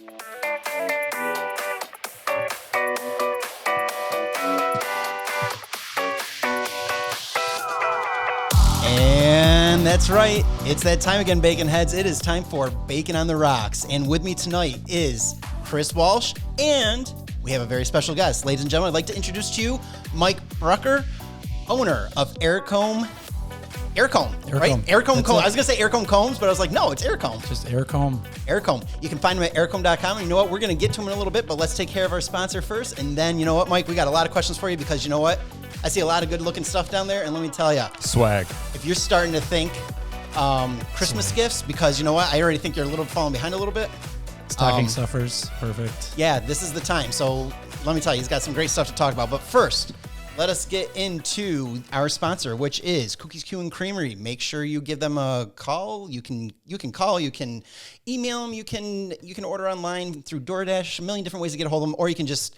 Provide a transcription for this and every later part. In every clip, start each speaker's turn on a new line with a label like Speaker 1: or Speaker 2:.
Speaker 1: And that's right. It's that time again, Bacon Heads. It is time for Bacon on the Rocks. And with me tonight is Chris Walsh, and we have a very special guest. Ladies and gentlemen, I'd like to introduce to you Mike Brucker, owner of Heircomb. Heircomb, right? Heircomb Combs. I was going to say Heircomb Combs, but I was like, no, it's Heircomb.
Speaker 2: Just Heircomb.
Speaker 1: Heircomb. You can find him at heircomb.com. And you know what? We're going to get to him in a little bit, but let's take care of our sponsor first. And then, you know what, Mike? We got a lot of questions for you because you know what? I see a lot of good-looking stuff down there, and let me tell you.
Speaker 3: Swag.
Speaker 1: If you're starting to think Christmas gifts, because you know what? I already think you're a little falling behind a little bit.
Speaker 2: Stocking stuffers. Perfect.
Speaker 1: Yeah, this is the time. So let me tell you, he's got some great stuff to talk about. But first, let us get into our sponsor, which is Cookies Q and Creamery. Make sure you give them a call. You can call, you can email them, you can order online through DoorDash, a million different ways to get a hold of them, or you can just,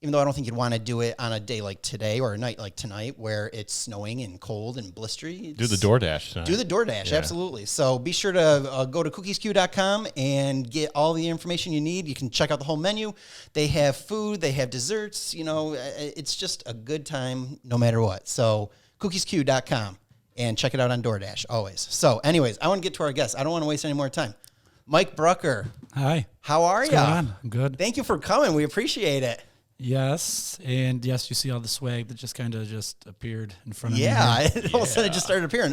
Speaker 1: even though I don't think you'd want to do it on a day like today or a night like tonight where it's snowing and cold and blistery.
Speaker 3: Do the DoorDash tonight.
Speaker 1: Do the DoorDash, absolutely. So be sure to go to cookiesq.com and get all the information you need. You can check out the whole menu. They have food. They have desserts. You know, it's just a good time no matter what. So cookiesq.com and check it out on DoorDash always. So anyways, I want to get to our guests. I don't want to waste any more time. Mike Brucker.
Speaker 2: Hi.
Speaker 1: How are you?
Speaker 2: What's going on? I'm good.
Speaker 1: Thank you for coming. We appreciate it.
Speaker 2: Yes, and yes, you see all the swag that just kind of just appeared in front of me.
Speaker 1: Yeah, all of a sudden it just started appearing.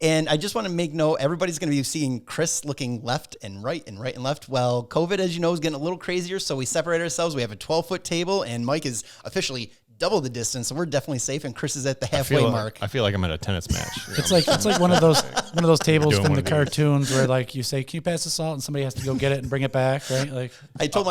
Speaker 1: And I just want to make note, everybody's going to be seeing Chris looking left and right and right and left. Well, COVID, as you know, is getting a little crazier, so we separate ourselves. We have a 12-foot table, and Mike is officially double the distance, so we're definitely safe, and Chris is at the halfway mark.
Speaker 3: I feel like I'm at a tennis match.
Speaker 2: It's like one of those tables from the cartoons where like you say, "Can you pass the salt?" and somebody has to go get it and bring it back, right? Like
Speaker 1: I told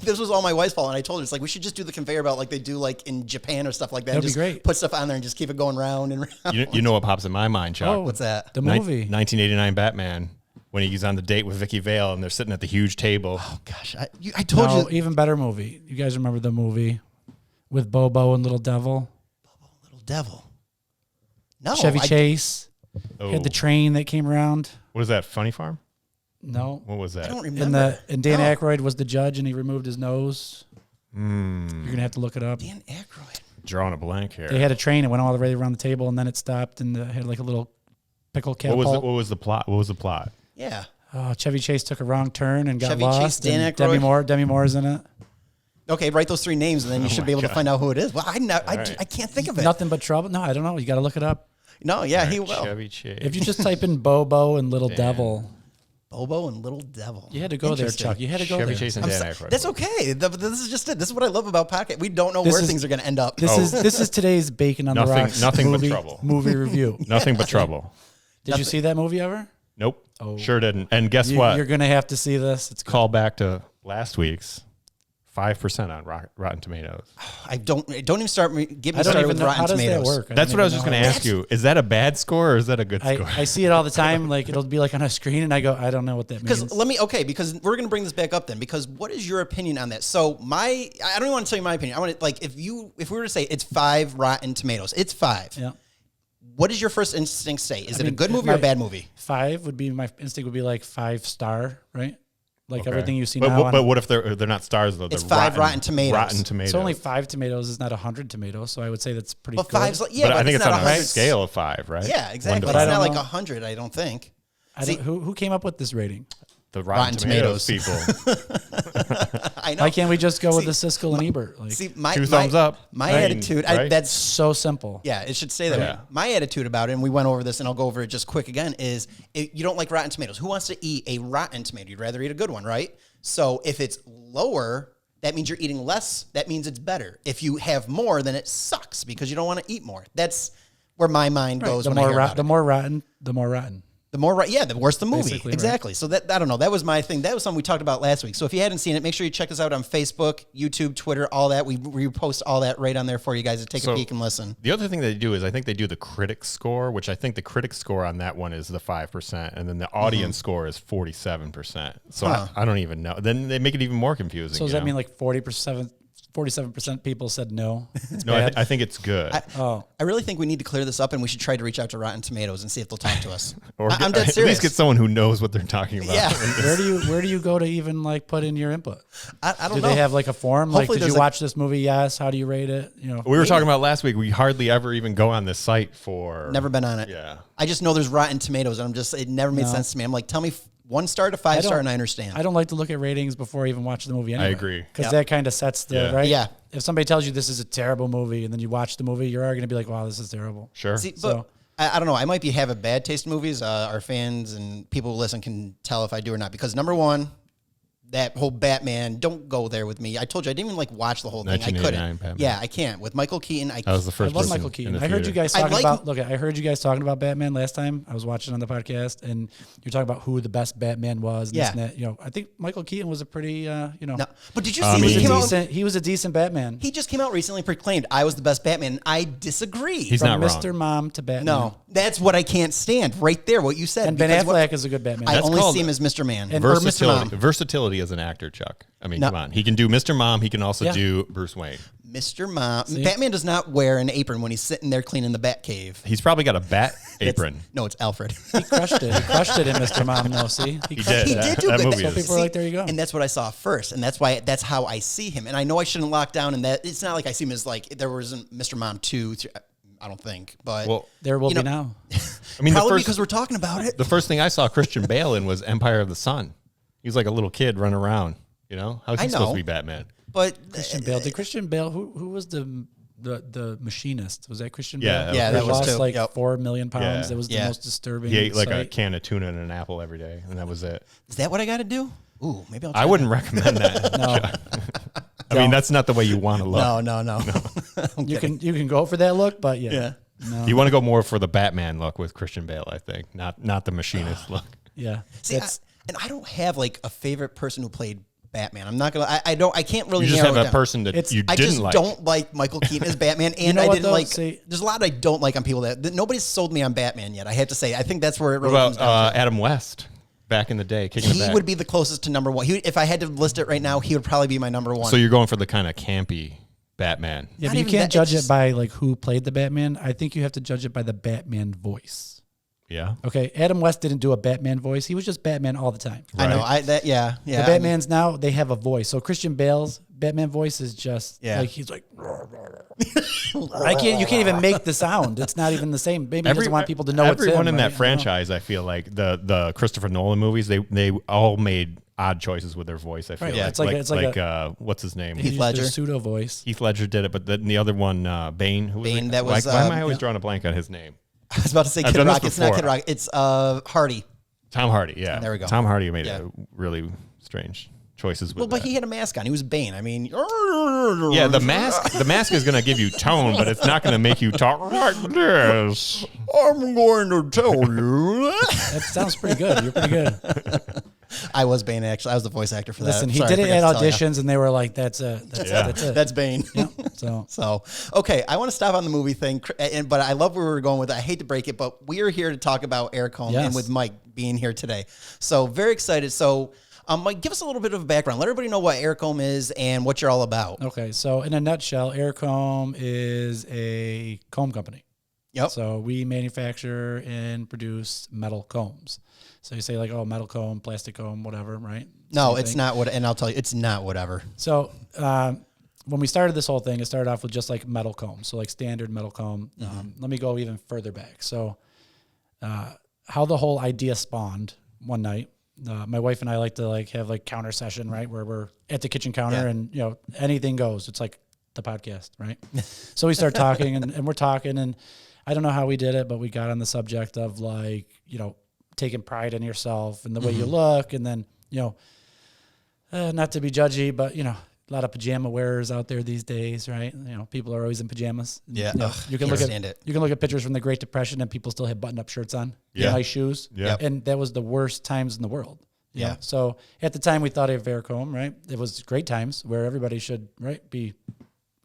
Speaker 1: this was all my wife's fault, and I told her it's like we should just do the conveyor belt like they do like in Japan or stuff like that.
Speaker 2: That'd
Speaker 1: just
Speaker 2: be great.
Speaker 1: Put stuff on there and just keep it going round and round.
Speaker 3: You know what pops in my mind, Chuck?
Speaker 2: Oh,
Speaker 1: What's that?
Speaker 2: The movie,
Speaker 3: 1989 Batman, when he's on the date with Vicky Vale and they're sitting at the huge table.
Speaker 1: Oh gosh, I told you.
Speaker 2: Even better movie. You guys remember the movie with Bobo and Little Devil?
Speaker 1: Bobo and Little Devil. No,
Speaker 2: Chevy Chase.
Speaker 3: Oh.
Speaker 2: Had the train that came around.
Speaker 3: What is that, Funny Farm?
Speaker 2: No.
Speaker 3: What was that?
Speaker 1: I don't remember.
Speaker 2: And Dan Aykroyd was the judge, and he removed his nose. You're gonna have to look it up.
Speaker 1: Dan Aykroyd.
Speaker 3: Drawing a blank here.
Speaker 2: They had a train that went all the way around the table, and then it stopped, and it had like a little pickle catapult.
Speaker 3: What was the plot? What was the plot?
Speaker 1: Yeah.
Speaker 2: Chevy Chase took a wrong turn and got
Speaker 1: Chevy
Speaker 2: lost.
Speaker 1: Chase, Dan
Speaker 2: and
Speaker 1: Aykroyd.
Speaker 2: Demi Moore's in it.
Speaker 1: Okay, write those three names, and then you should be able to find out who it is. Well, I can't think of it.
Speaker 2: Nothing but trouble. No, I don't know. You got to look it up.
Speaker 1: No, yeah, he will.
Speaker 3: Chevy Chase.
Speaker 2: If you just type in Bobo and Little Devil,
Speaker 1: Bobo and Little Devil.
Speaker 2: you had to go there, Chuck. You had to go
Speaker 3: Chevy
Speaker 2: there.
Speaker 3: Chase and Dan Aykroyd.
Speaker 1: That's okay. This is just it. This is what I love about podcast. We don't know where things are going to end up.
Speaker 2: This is today's Bacon on the Rocks
Speaker 3: nothing
Speaker 2: movie,
Speaker 3: but trouble.
Speaker 2: movie review.
Speaker 3: Nothing but trouble.
Speaker 2: Did you see that movie ever?
Speaker 3: Nope.
Speaker 2: Oh.
Speaker 3: Sure didn't. And guess what?
Speaker 2: You're going to have to see this. It's
Speaker 3: Call back to last week's 5% on Rotten Tomatoes.
Speaker 1: I don't even start get me
Speaker 2: I don't
Speaker 1: started
Speaker 2: even
Speaker 1: with
Speaker 2: know
Speaker 1: Rotten
Speaker 2: how does
Speaker 1: Tomatoes.
Speaker 2: that work.
Speaker 3: That's what I was just going to ask you. Is that a bad score or is that a good score?
Speaker 2: I see it all the time. Like it'll be like on a screen, and I go, I don't know what that means.
Speaker 1: Because we're going to bring this back up then. Because what is your opinion on that? So I don't even want to tell you my opinion. I want to if we were to say it's 5 Rotten Tomatoes, it's 5.
Speaker 2: Yeah.
Speaker 1: What does your first instinct say? Is it a good movie or a bad movie?
Speaker 2: 5 would be my instinct would be like 5-star, right? Like everything you see
Speaker 3: but,
Speaker 2: now.
Speaker 3: But what if they're not stars though?
Speaker 1: It's 5 Rotten Tomatoes.
Speaker 3: Rotten Tomatoes.
Speaker 2: So only 5 tomatoes is not 100 tomatoes. So I would say that's pretty
Speaker 1: But
Speaker 2: good.
Speaker 1: 5's
Speaker 3: But I think it's
Speaker 1: not
Speaker 3: on a
Speaker 1: 100.
Speaker 3: scale of 5, right?
Speaker 1: Yeah, exactly.
Speaker 3: But
Speaker 1: It's
Speaker 2: I don't
Speaker 1: not like
Speaker 2: know.
Speaker 1: 100, I don't think.
Speaker 2: Who came up with this rating?
Speaker 3: The Rotten Tomatoes people.
Speaker 1: I know.
Speaker 2: Why can't we just go with the Siskel and Ebert? Like,
Speaker 1: See,
Speaker 3: Two thumbs up.
Speaker 1: My
Speaker 3: Right?
Speaker 1: attitude,
Speaker 3: Right?
Speaker 1: that's
Speaker 2: so simple.
Speaker 1: yeah, it should say that.
Speaker 3: Yeah.
Speaker 1: My attitude about it, and we went over this, and I'll go over it just quick again, is you don't like Rotten Tomatoes. Who wants to eat a rotten tomato? You'd rather eat a good one, right? So if it's lower, that means you're eating less. That means it's better. If you have more, then it sucks because you don't want to eat more. That's where my mind goes
Speaker 2: The
Speaker 1: when I hear
Speaker 2: more
Speaker 1: about
Speaker 2: the
Speaker 1: it.
Speaker 2: more rotten, the more rotten.
Speaker 1: The more, the worse the movie.
Speaker 2: Basically, right.
Speaker 1: Exactly. So that I don't know. That was my thing. That was something we talked about last week. So if you hadn't seen it, make sure you check us out on Facebook, YouTube, Twitter, all that. We post all that right on there for you guys to take a peek and listen.
Speaker 3: The other thing they do is I think they do the critic score, which I think the critic score on that one is the 5%, and then the audience score is 47%. So I don't even know. Then they make it even more confusing.
Speaker 2: So does that mean like 40%? 47% people said no. It's
Speaker 3: No,
Speaker 2: bad.
Speaker 3: I think it's good.
Speaker 2: Oh,
Speaker 1: I really think we need to clear this up, and we should try to reach out to Rotten Tomatoes and see if they'll talk to us.
Speaker 3: Or
Speaker 1: I'm
Speaker 3: get-
Speaker 1: dead
Speaker 3: at
Speaker 1: serious.
Speaker 3: least get someone who knows what they're talking about.
Speaker 1: Yeah.
Speaker 2: where do you go to even like put in your input?
Speaker 1: I don't
Speaker 2: Do
Speaker 1: know.
Speaker 2: they have like a form? Like,
Speaker 1: Hopefully
Speaker 2: did you
Speaker 1: there's
Speaker 2: watch this movie? Yes. How do you rate it? You know,
Speaker 3: We were talking about last week. We hardly ever even go on this site for.
Speaker 1: Never been on it.
Speaker 3: Yeah.
Speaker 1: I just know there's Rotten Tomatoes, and it never made sense to me. I'm like, tell me 1 star to 5 star, and I understand.
Speaker 2: I don't like to look at ratings before I even watch the movie anyway.
Speaker 3: agree.
Speaker 2: Because
Speaker 1: Yep.
Speaker 2: that kind of sets the,
Speaker 3: Yeah.
Speaker 2: right?
Speaker 1: Yeah.
Speaker 2: If somebody tells you this is a terrible movie and then you watch the movie, you're already going to be like, wow, this is terrible.
Speaker 3: Sure.
Speaker 1: See, but
Speaker 2: So-
Speaker 1: I don't know. I might have a bad taste in movies. Our fans and people who listen can tell if I do or not. Because number one, that whole Batman, don't go there with me. I told you I didn't even like watch the whole thing. I
Speaker 3: 1989
Speaker 1: couldn't.
Speaker 3: Batman.
Speaker 1: Yeah, I can't. With Michael Keaton,
Speaker 3: That was the
Speaker 2: I
Speaker 3: first
Speaker 2: love
Speaker 3: person
Speaker 2: Michael
Speaker 3: in
Speaker 2: Keaton.
Speaker 3: the
Speaker 2: I heard you
Speaker 3: theater.
Speaker 2: guys
Speaker 1: I
Speaker 2: talking
Speaker 1: like
Speaker 2: about.
Speaker 1: him.
Speaker 2: Look, I heard you guys talking about Batman last time. I was watching on the podcast, and you're talking about who the best Batman was. And
Speaker 1: Yeah.
Speaker 2: this and that. You know, I think Michael Keaton was a pretty. You know,
Speaker 1: No. But did you
Speaker 3: I
Speaker 1: see
Speaker 3: mean-
Speaker 1: he
Speaker 2: he
Speaker 1: came
Speaker 2: was,
Speaker 1: out?
Speaker 2: he was a decent Batman.
Speaker 1: He just came out recently, proclaimed I was the best Batman. I disagree.
Speaker 3: He's
Speaker 2: From
Speaker 3: not
Speaker 2: Mr.
Speaker 3: wrong.
Speaker 2: Mom to Batman.
Speaker 1: no, that's what I can't stand. Right there, what you said.
Speaker 2: And Ben
Speaker 1: Because what-
Speaker 2: Affleck is a good Batman.
Speaker 1: I
Speaker 3: That's
Speaker 1: only
Speaker 3: called
Speaker 1: see him as Mr. Man
Speaker 2: And-
Speaker 1: or Mr.
Speaker 3: Versatility.
Speaker 1: Mom.
Speaker 3: Versatility as an actor, Chuck. I mean,
Speaker 1: No.
Speaker 3: come on. He can do Mr. Mom. He can also
Speaker 2: Yeah.
Speaker 3: do Bruce Wayne.
Speaker 1: Mr. Mom. Batman does not wear an apron when he's sitting there cleaning the Batcave.
Speaker 3: He's probably got a bat apron.
Speaker 1: No, it's Alfred.
Speaker 2: He crushed it. He crushed it in Mr. Mom, though. See,
Speaker 3: He
Speaker 2: crushed
Speaker 3: did.
Speaker 1: He
Speaker 2: it.
Speaker 1: did do
Speaker 3: That
Speaker 1: it.
Speaker 3: movie
Speaker 2: So
Speaker 3: is-
Speaker 2: people are like, there you go.
Speaker 1: And that's what I saw first, and that's how I see him. And I know I shouldn't lock down, and that it's not like I see him as like there wasn't Mr. Mom 2, 3, I don't think, but
Speaker 3: Well,
Speaker 2: There will
Speaker 1: you
Speaker 2: be
Speaker 1: know-
Speaker 2: now.
Speaker 3: I mean,
Speaker 1: probably
Speaker 3: the
Speaker 1: because
Speaker 3: first,
Speaker 1: we're talking about it.
Speaker 3: the first thing I saw Christian Bale in was Empire of the Sun. He was like a little kid running around. You know, how's he
Speaker 1: I
Speaker 3: supposed
Speaker 1: know.
Speaker 3: to be Batman?
Speaker 1: But
Speaker 2: Christian Bale. Did Christian Bale? Who was the machinist? Was that Christian
Speaker 3: Yeah,
Speaker 2: Bale?
Speaker 3: Yeah,
Speaker 1: that
Speaker 2: He
Speaker 1: was
Speaker 2: lost
Speaker 1: too.
Speaker 2: like
Speaker 1: Yep.
Speaker 2: 4 million pounds.
Speaker 3: Yeah.
Speaker 2: That was the
Speaker 1: Yeah.
Speaker 2: most disturbing.
Speaker 3: He ate like a
Speaker 2: sight.
Speaker 3: can of tuna and an apple every day, and that was it.
Speaker 1: is that what I got to do? Ooh, maybe I'll. Try
Speaker 3: I wouldn't recommend that.
Speaker 2: No,
Speaker 3: I mean, that's not the way you want to look.
Speaker 1: That. No.
Speaker 2: you can go for that look, but yeah,
Speaker 1: Yeah.
Speaker 2: no,
Speaker 3: You want to go more for the Batman look with Christian Bale, I think, not the machinist look.
Speaker 2: yeah.
Speaker 1: See,
Speaker 2: That's-
Speaker 1: and I don't have like a favorite person who played Batman. I'm not gonna. I can't really.
Speaker 3: You just
Speaker 1: narrow
Speaker 3: have
Speaker 1: it
Speaker 3: a
Speaker 1: down.
Speaker 3: person that
Speaker 2: It's-
Speaker 3: you
Speaker 1: I
Speaker 3: didn't
Speaker 1: just
Speaker 3: like.
Speaker 1: don't like Michael Keaton as Batman, and
Speaker 2: know
Speaker 1: I
Speaker 2: what,
Speaker 1: didn't
Speaker 2: though?
Speaker 1: like.
Speaker 2: See-
Speaker 1: There's a lot I don't like on people that nobody's sold me on Batman yet. I have to say, I think that's where it
Speaker 3: What
Speaker 1: really comes
Speaker 3: about
Speaker 1: down to.
Speaker 3: Adam West back in the day, kicking the
Speaker 1: He
Speaker 3: back?
Speaker 1: would be the closest to number one. If I had to list it right now, he would probably be my number one.
Speaker 3: So you're going for the kind of campy Batman.
Speaker 2: yeah,
Speaker 1: not
Speaker 2: but you
Speaker 1: even
Speaker 2: can't
Speaker 1: that,
Speaker 2: judge
Speaker 1: it's
Speaker 2: it by like who played the Batman. I think you have to judge it by the Batman voice.
Speaker 3: Yeah.
Speaker 2: Okay, Adam West didn't do a Batman voice. He was just Batman all the time.
Speaker 1: I know.
Speaker 3: Right.
Speaker 1: Yeah.
Speaker 2: The Batmans now they have a voice. So Christian Bale's Batman voice is just
Speaker 1: Yeah.
Speaker 2: like he's like I can't. You can't even make the sound. It's not even the same. Maybe he doesn't want people to know it's him.
Speaker 3: Everyone in
Speaker 2: right?
Speaker 3: that
Speaker 2: I don't know.
Speaker 3: franchise, I feel like the Christopher Nolan movies, they all made odd choices with their voice. I feel
Speaker 2: Right,
Speaker 3: like.
Speaker 2: yeah, it's like
Speaker 3: what's his name?
Speaker 1: Heath
Speaker 2: He's
Speaker 1: Ledger.
Speaker 2: their pseudo voice.
Speaker 3: Heath Ledger did it, but then the other one, Bane. Who
Speaker 1: Bane,
Speaker 3: it?
Speaker 1: that was,
Speaker 3: why am I always
Speaker 1: yeah.
Speaker 3: drawing a blank on his name?
Speaker 1: I was about to say
Speaker 3: I've
Speaker 1: Kid
Speaker 3: done this
Speaker 1: Rock. It's not
Speaker 3: before.
Speaker 1: Kid Rock. It's Hardy.
Speaker 3: Tom Hardy. Yeah,
Speaker 1: There we go.
Speaker 3: Tom Hardy made
Speaker 1: Yeah.
Speaker 3: a really strange choices with
Speaker 1: Well, but
Speaker 3: that.
Speaker 1: he had a mask on. He was Bane. I mean,
Speaker 3: Yeah, the mask is going to give you tone, but it's not going to make you talk like this.
Speaker 1: I'm going to tell you.
Speaker 2: That sounds pretty good. You're pretty good.
Speaker 1: I was Bane, actually. I was the voice actor for
Speaker 2: Listen,
Speaker 1: that.
Speaker 2: he
Speaker 1: Sorry,
Speaker 2: did
Speaker 1: I
Speaker 2: it at
Speaker 1: forgot to tell ya.
Speaker 2: auditions, and they were like, "That's it. That's it."
Speaker 1: That's Bane.
Speaker 2: So
Speaker 1: So, okay, I want to stop on the movie thing, but I love where we were going with it. I hate to break it, but we are here to talk about Heircomb
Speaker 2: Yes.
Speaker 1: and with Mike being here today. So, very excited. So, Mike, give us a little bit of a background. Let everybody know what Heircomb is and what you're all about.
Speaker 2: okay, so in a nutshell, Heircomb is a comb company.
Speaker 1: Yep.
Speaker 2: So we manufacture and produce metal combs. So you say like, oh, metal comb, plastic comb, whatever, right?
Speaker 1: No,
Speaker 2: Same
Speaker 1: it's
Speaker 2: thing.
Speaker 1: not what, and I'll tell you, it's not whatever.
Speaker 2: So when we started this whole thing, it started off with just like metal comb, so like standard metal comb. Let me go even further back. So how the whole idea spawned one night. My wife and I like to like have like counter session, right, where we're at the kitchen counter
Speaker 1: Yeah.
Speaker 2: and anything goes. It's like the podcast, right? So we start talking and we're talking, and I don't know how we did it, but we got on the subject of like taking pride in yourself and the way you look, and then not to be judgy, but a lot of pajama wearers out there these days, right? People are always in pajamas.
Speaker 1: Yeah.
Speaker 2: You
Speaker 1: Ugh,
Speaker 2: you can
Speaker 1: can't
Speaker 2: look
Speaker 1: stand
Speaker 2: at
Speaker 1: it.
Speaker 2: you can look at pictures from the Great Depression and people still have button-up shirts on,
Speaker 3: Yeah.
Speaker 2: nice shoes,
Speaker 3: Yeah.
Speaker 2: and that was the worst times in the world.
Speaker 1: Yeah.
Speaker 2: So at the time we thought of Heircomb, right? It was great times where everybody should be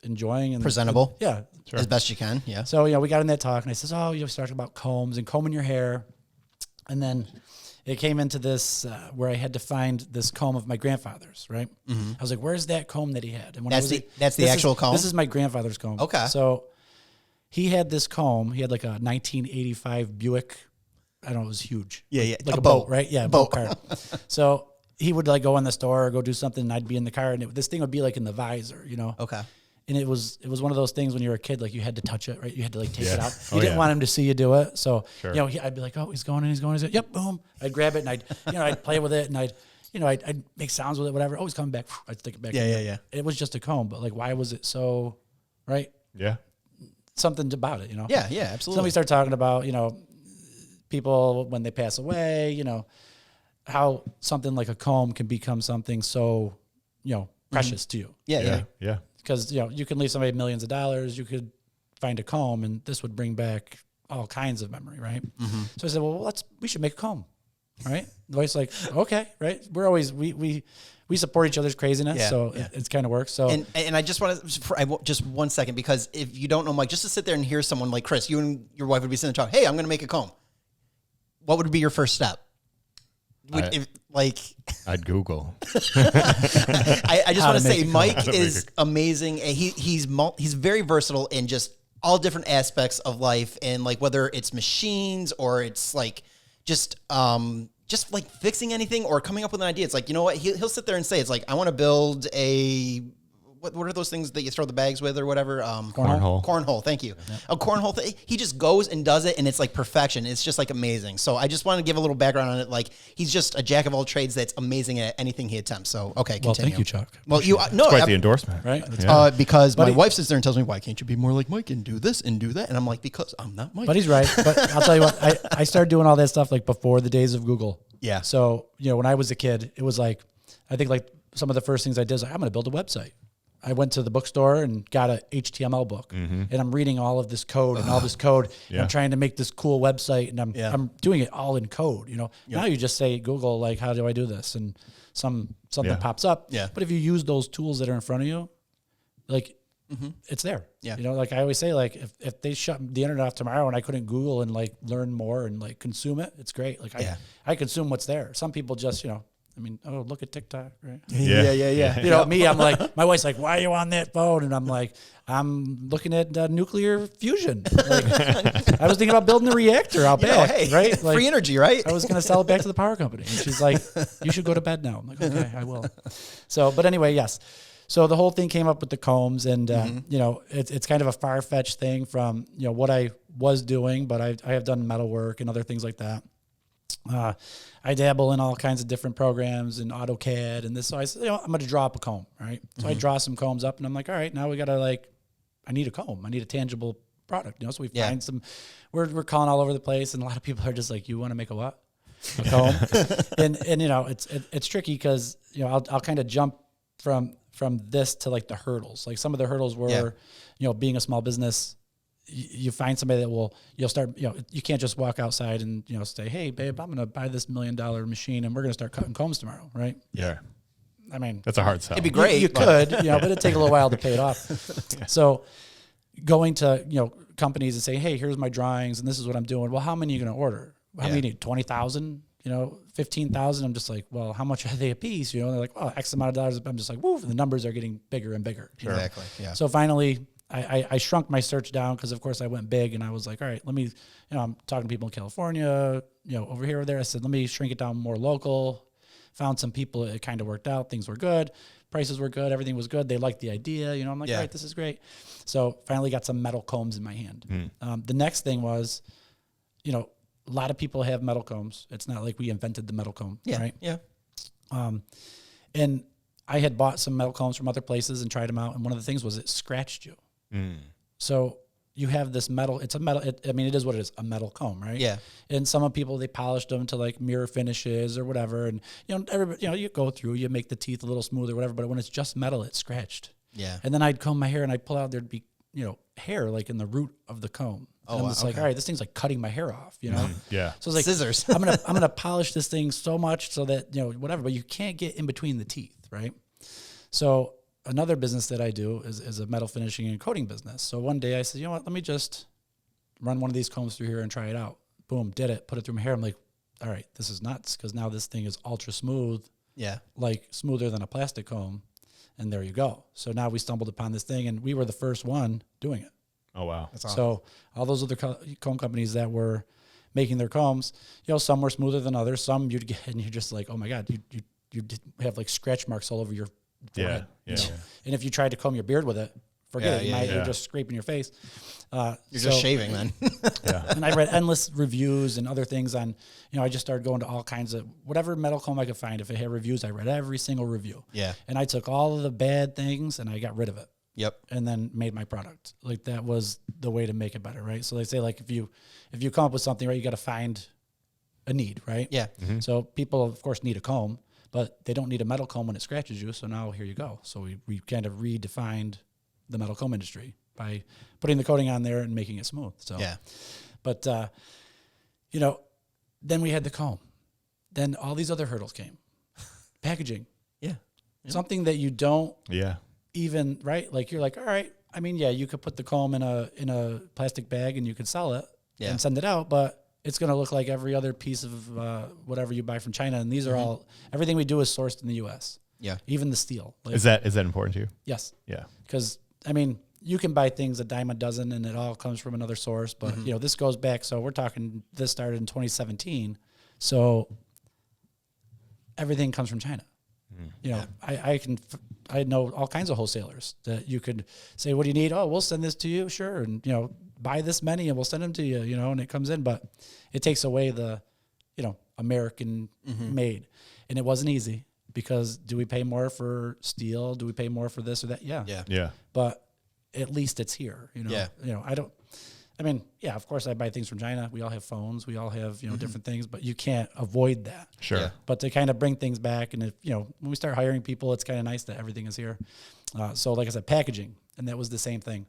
Speaker 2: enjoying and
Speaker 1: Presentable.
Speaker 2: yeah.
Speaker 1: As best you can. Yeah.
Speaker 2: So we got in that talk, and I says, "Oh, you start talking about combs and combing your hair." And then it came into this where I had to find this comb of my grandfather's, right? I was like, where's that comb that he had? And when
Speaker 1: That's the actual comb?
Speaker 2: This is my grandfather's comb.
Speaker 1: Okay.
Speaker 2: So he had this comb. He had like a 1985 Buick. I don't know, it was huge.
Speaker 1: Yeah.
Speaker 2: Like
Speaker 1: A
Speaker 2: a
Speaker 1: boat.
Speaker 2: boat, right? Yeah, a boat car. So he would like go in the store or go do something, and I'd be in the car, and this thing would be like in the visor, you know?
Speaker 1: Okay.
Speaker 2: And it was one of those things when you were a kid, like you had to touch it, right? You had to like take it out.
Speaker 3: Oh,
Speaker 2: You didn't want him to see you do it. So,
Speaker 3: Sure.
Speaker 2: you know, I'd be like, oh, he's going. Yep, boom. I'd grab it and I'd play with it and I'd make sounds with it, whatever. Oh, he's coming back. I'd stick it back.
Speaker 1: Yeah.
Speaker 2: It was just a comb, but like, why was it so, right?
Speaker 3: Yeah.
Speaker 2: Something about it, you know?
Speaker 1: Yeah,
Speaker 2: So then
Speaker 1: absolutely.
Speaker 2: we start talking about, you know, people when they pass away, you know, how something like a comb can become something so, you know, precious to you.
Speaker 1: Yeah.
Speaker 3: Yeah.
Speaker 2: Because, you know, you can leave somebody millions of dollars, you could find a comb, and this would bring back all kinds of memory, right? So I said, well, we should make a comb, right? The wife's like, okay, right? We're always, we support each other's craziness,
Speaker 1: Yeah,
Speaker 2: so
Speaker 1: yeah.
Speaker 2: it's kind of works. So
Speaker 1: And I just want to, just 1 second, because if you don't know Mike, just to sit there and hear someone like Chris, you and your wife would be sitting there talking, hey, I'm going to make a comb. What would be your first step?
Speaker 3: I'd Google.
Speaker 1: I just
Speaker 2: How
Speaker 1: want to
Speaker 2: to make
Speaker 1: say
Speaker 2: a comb.
Speaker 1: Mike is amazing. And he's very versatile in just all different aspects of life, and like whether it's machines or it's like just like fixing anything or coming up with an idea. It's like, you know what, he'll sit there and say, it's like, I want to build a what are those things that you throw the bags with or whatever?
Speaker 3: Cornhole.
Speaker 1: Cornhole. Thank you. A cornhole thing. He just goes and does it, and it's like perfection. It's just like amazing. So I just want to give a little background on it. Like, he's just a jack of all trades that's amazing at anything he attempts. So okay, continue.
Speaker 2: well, thank you, Chuck.
Speaker 1: Well, you no,
Speaker 3: Quite the endorsement.
Speaker 2: Right?
Speaker 3: Yeah.
Speaker 1: because my
Speaker 2: But
Speaker 1: wife sits there and tells me, why can't you be more like Mike and do this and do that? And I'm like, because I'm not Mike.
Speaker 2: But he's right. But I'll tell you what, I started doing all that stuff like before the days of Google.
Speaker 1: Yeah.
Speaker 2: So, you know, when I was a kid, it was like, I think like some of the first things I did is like, I'm going to build a website. I went to the bookstore and got a HTML book, and I'm reading all of this code and all this code. And I'm trying to make this cool website, and I'm doing it all in code. You know, now you just say Google, like, how do I do this, and something pops up.
Speaker 1: Yeah.
Speaker 2: But if you use those tools that are in front of you, like, it's there.
Speaker 1: Yeah.
Speaker 2: You know, like I always say, like if they shut the internet off tomorrow and I couldn't Google and like learn more and like consume it, it's great. Like I consume what's there. Some people just, you know, I mean, oh, look at TikTok, right?
Speaker 1: Yeah.
Speaker 2: You know, me, I'm like, my wife's like, why are you on that phone? And I'm like, I'm looking at nuclear fusion. Like, I was thinking about building a reactor out back,
Speaker 1: hey,
Speaker 2: right? Like,
Speaker 1: free energy, right?
Speaker 2: I was going to sell it back to the power company. And she's like, you should go to bed now. I'm like, okay, I will. So, but anyway, yes. So the whole thing came up with the combs, and, you know, it's kind of a far-fetched thing from, you know, what I was doing, but I have done metal work and other things like that. I dabble in all kinds of different programs and AutoCAD and this. So I said, you know, I'm going to draw up a comb, right? So I draw some combs up, and I'm like, all right, now we got to I need a comb. I need a tangible product, you know? So we find some, we're calling all over the place, and a lot of people are just like, you want to make a what? A comb? and you know, it's tricky because, you know, I'll kind of jump from this to like the hurdles. Like some of the hurdles were, you know, being a small business, you find somebody that you'll start, you know, you can't just walk outside and, you know, say, hey, babe, I'm going to buy this $1 million machine and we're going to start cutting combs tomorrow, right?
Speaker 3: Yeah.
Speaker 2: I mean,
Speaker 3: That's a hard sell.
Speaker 1: It'd be great.
Speaker 2: You could, you know, but it'd take a little while to pay it off. So going to, you know, companies and say, hey, here's my drawings and this is what I'm doing. Well, how many are you going to order? How many? 20,000? You know, 15,000. I'm just like, well, how much are they a piece? You know, and they're like, well, X amount of dollars. I'm just like, woo, the numbers are getting bigger and bigger.
Speaker 1: Sure. Exactly. Yeah.
Speaker 2: So finally, I shrunk my search down because, of course, I went big, and I was like, all right, let me, you know, I'm talking to people in California, you know, over here or there. I said, let me shrink it down more local. Found some people. It kind of worked out. Things were good. Prices were good. Everything was good. They liked the idea. You know, I'm like, all right, this is great. So finally got some metal combs in my hand. The next thing was, you know, a lot of people have metal combs. It's not like we invented the metal comb, right?
Speaker 1: Yeah.
Speaker 2: And I had bought some metal combs from other places and tried them out. And one of the things was it scratched you. So you have this metal, it's a metal, I mean, it is what it is, a metal comb, right?
Speaker 1: Yeah.
Speaker 2: And some people, they polished them to like mirror finishes or whatever. And, you know, everybody, you know, you go through, you make the teeth a little smoother, whatever. But when it's just metal, it's scratched.
Speaker 1: Yeah.
Speaker 2: And then I'd comb my hair and I'd pull out, there'd be, you know, hair like in the root of the comb. And I'm just like, all right, this thing's like cutting my hair off, you know?
Speaker 3: Yeah.
Speaker 2: So it's like
Speaker 1: Scissors.
Speaker 2: I'm gonna polish this thing so much so that, you know, whatever, but you can't get in between the teeth, right? So another business that I do is a metal finishing and coating business. So one day I said, you know what, let me just run one of these combs through here and try it out. Boom, did it, put it through my hair. I'm like, all right, this is nuts because now this thing is ultra smooth, like smoother than a plastic comb. And there you go. So now we stumbled upon this thing, and we were the first one doing it.
Speaker 3: Oh, wow.
Speaker 1: That's awesome.
Speaker 2: So all those other comb companies that were making their combs, some were smoother than others. Some you'd get, and you're just like, oh my God, you have like scratch marks all over your forehead.
Speaker 3: Yeah.
Speaker 2: And if you tried to comb your beard with it, forget it. You're just scraping your face.
Speaker 1: You're just shaving then.
Speaker 2: And I read endless reviews and other things on, I just started going to all kinds of whatever metal comb I could find. If it had reviews, I read every single review.
Speaker 1: Yeah.
Speaker 2: And I took all of the bad things and I got rid of it.
Speaker 1: Yep.
Speaker 2: And then made my product. Like that was the way to make it better, right? So they say like if you come up with something, right, you got to find a need, right?
Speaker 1: Yeah.
Speaker 3: Mm-hmm.
Speaker 2: So people of course need a comb, but they don't need a metal comb when it scratches you. So now here you go. So we kind of redefined the metal comb industry by putting the coating on there and making it smooth. So but then we had the comb. Then all these other hurdles came. Packaging.
Speaker 1: Yeah.
Speaker 2: Something that you don't
Speaker 3: Yeah.
Speaker 2: even, right? Like you're like, all right, I mean, yeah, you could put the comb in a plastic bag and you could sell it and send it out, but it's going to look like every other piece of whatever you buy from China. And these are all, everything we do is sourced in the U.S.
Speaker 1: Yeah.
Speaker 2: Even the steel. Like,
Speaker 3: Is that important to you?
Speaker 2: yes.
Speaker 3: Yeah.
Speaker 2: Because, I mean, you can buy things a dime a dozen and it all comes from another source. But, this goes back. So we're talking, this started in 2017. So everything comes from China. I know all kinds of wholesalers that you could say, what do you need? Oh, we'll send this to you. Sure. And, buy this many and we'll send them to you, and it comes in, but it takes away the, American made. And it wasn't easy because do we pay more for steel? Do we pay more for this or that? Yeah.
Speaker 1: Yeah.
Speaker 3: Yeah.
Speaker 2: But at least it's here, of course I buy things from China. We all have phones. We all have, different things, but you can't avoid that.
Speaker 3: Sure.
Speaker 1: Yeah.
Speaker 2: But to kind of bring things back and if, when we start hiring people, it's kind of nice that everything is here. So like I said, packaging, and that was the same thing.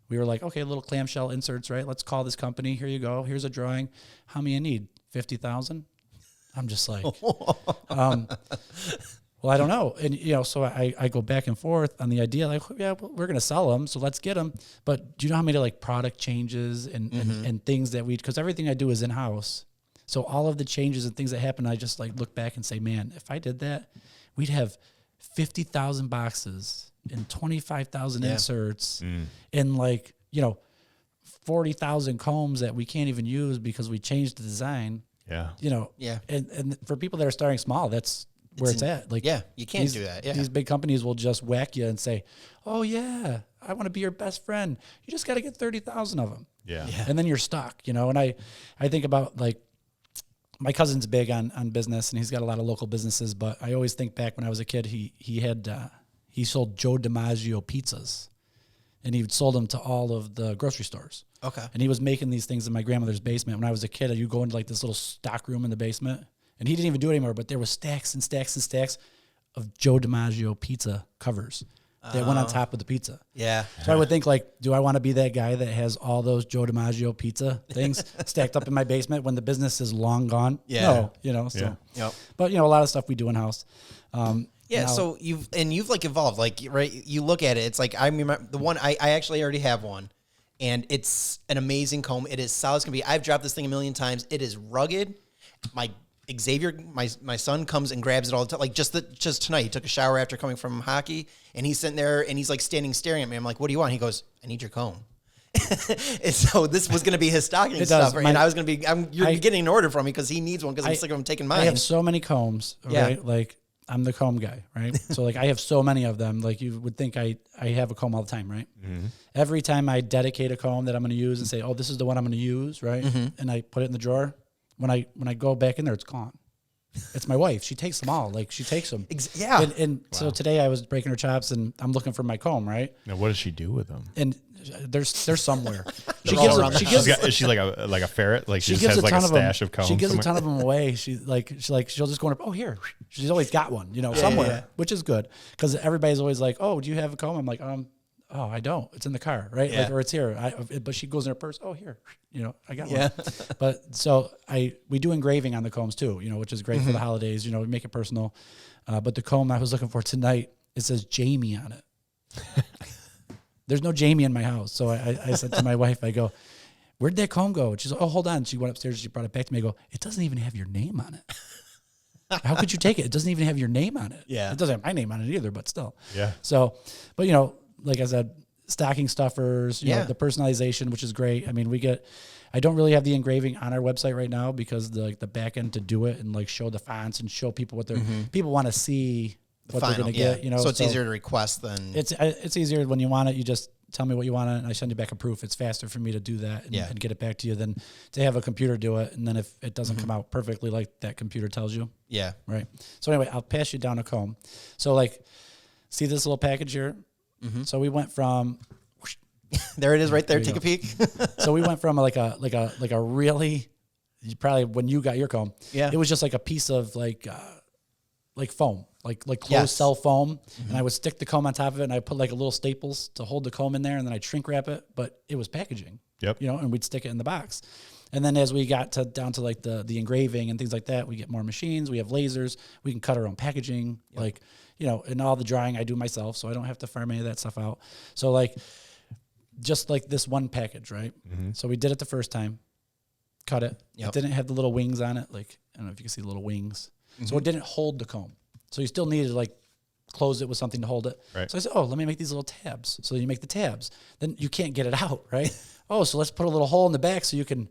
Speaker 2: We were like, okay, little clamshell inserts, right? Let's call this company. Here you go. Here's a drawing. How many you need? 50,000? I'm just like, well, I don't know. And, so I go back and forth on the idea like, yeah, well, we're going to sell them. So let's get them. But do you know how many like product changes and things that because everything I do is in-house. So all of the changes and things that happen, I just like look back and say, man, if I did that, we'd have 50,000 boxes and 25,000 inserts and like, 40,000 combs that we can't even use because we changed the design.
Speaker 3: Yeah.
Speaker 2: And for people that are starting small, that's where it's at. Like,
Speaker 1: you can't do that. Yeah.
Speaker 2: These big companies will just whack you and say, oh yeah, I want to be your best friend. You just got to get 30,000 of them.
Speaker 3: Yeah.
Speaker 2: And then you're stuck, and I think about like my cousin's big on business and he's got a lot of local businesses, but I always think back when I was a kid, he sold Joe DiMaggio pizzas and he sold them to all of the grocery stores.
Speaker 1: Okay.
Speaker 2: And he was making these things in my grandmother's basement. When I was a kid, you go into like this little stock room in the basement. And he didn't even do it anymore, but there was stacks and stacks and stacks of Joe DiMaggio pizza covers that went on top of the pizza.
Speaker 1: Yeah.
Speaker 2: So I would think like, do I want to be that guy that has all those Joe DiMaggio pizza things stacked up in my basement when the business is long gone?
Speaker 1: Yeah.
Speaker 2: No, so.
Speaker 1: Yep.
Speaker 2: But, a lot of stuff we do in-house.
Speaker 1: Yeah, so you've like evolved, like, right, you look at it, it's like, I remember the one, I actually already have one, and it's an amazing comb. It is solid as can be. I've dropped this thing a million times. It is rugged. Xavier, my son, comes and grabs it all the time. Like just tonight, he took a shower after coming from hockey, and he's sitting there and he's like standing staring at me. I'm like, "What do you want?" He goes, "I need your comb." And so this was going to be his stocking stuff, right? And I was going to be, you're getting an order from me because he needs one because I'm sick of him taking mine.
Speaker 2: I have so many combs, right?
Speaker 1: Yeah.
Speaker 2: Like I'm the comb guy, right? So like I have so many of them. Like you would think I have a comb all the time, right? Mm-hmm. Every time I dedicate a comb that I'm going to use and say, "Oh, this is the one I'm going to use," right? Mm-hmm. And I put it in the drawer. When I go back in there, it's gone. It's my wife. She takes them all. Like she takes them.
Speaker 1: Yeah.
Speaker 2: And so today I was breaking her chops and I'm looking for my comb, right?
Speaker 3: Now, what does she do with them?
Speaker 2: And they're somewhere.
Speaker 1: Is
Speaker 3: she like a ferret? Like she just has like a stash of combs.
Speaker 2: She gives
Speaker 3: somewhere?
Speaker 2: a ton of them away. She'll just go up. Oh, here. She's always got one, somewhere, which is good because everybody's always like, "Oh, do you have a comb?" I'm like, "Oh, I don't. It's in the car, right?
Speaker 1: Yeah.
Speaker 2: Like, or it's here." But she goes in her purse. "Oh, here, I got one." But so we do engraving on the combs too, which is great for the holidays. We make it personal. But the comb I was looking for tonight, it says Jamie on it. There's no Jamie in my house, so I said to my wife, I go, where'd that comb go? And she's like, oh, hold on. She went upstairs. She brought it back to me. I go, it doesn't even have your name on it. How could you take it? It doesn't even have your name on it.
Speaker 1: Yeah.
Speaker 2: It doesn't have my name on it either, but still.
Speaker 3: Yeah.
Speaker 2: So, but you know, like I said, stocking stuffers, you
Speaker 1: Yeah.
Speaker 2: know, the personalization, which is great. I mean, I don't really have the engraving on our website right now because the back end to do it and like show the fonts and show people what people want to see what they're going to get, you know.
Speaker 1: So it's easier to request than.
Speaker 2: It's easier when you want it. You just tell me what you want and I send you back a proof. It's faster for me to do that and get it back to you than to have a computer do it. And then if it doesn't come out perfectly like that computer tells you.
Speaker 1: Yeah.
Speaker 2: Right. So anyway, I'll pass you down a comb. So like, see this little package here? So we went from
Speaker 1: There it is right there.
Speaker 2: There you
Speaker 1: Take
Speaker 2: go.
Speaker 1: a peek.
Speaker 2: so we went from like a really, probably when you got your comb,
Speaker 1: Yeah.
Speaker 2: it was just like a piece of like foam, like closed
Speaker 1: Yes.
Speaker 2: cell foam. And I would stick the comb on top of it and I put like a little staples to hold the comb in there and then I'd shrink wrap it, but it was packaging,
Speaker 3: Yep.
Speaker 2: you know, and we'd stick it in the box. And then as we got down to like the engraving and things like that, we get more machines, we have lasers, we can cut our own packaging, like, you know, and all the drawing I do myself. So I don't have to farm any of that stuff out. So like, just like this one package, right? So we did it the first time, cut it.
Speaker 1: Yep.
Speaker 2: It didn't have the little wings on it. Like, I don't know if you can see the little wings. So it didn't hold the comb. So you still needed to like close it with something to hold it.
Speaker 3: Right.
Speaker 2: So I said, oh, let me make these little tabs. So you make the tabs. Then you can't get it out, right? Oh, so let's put a little hole in the back so you can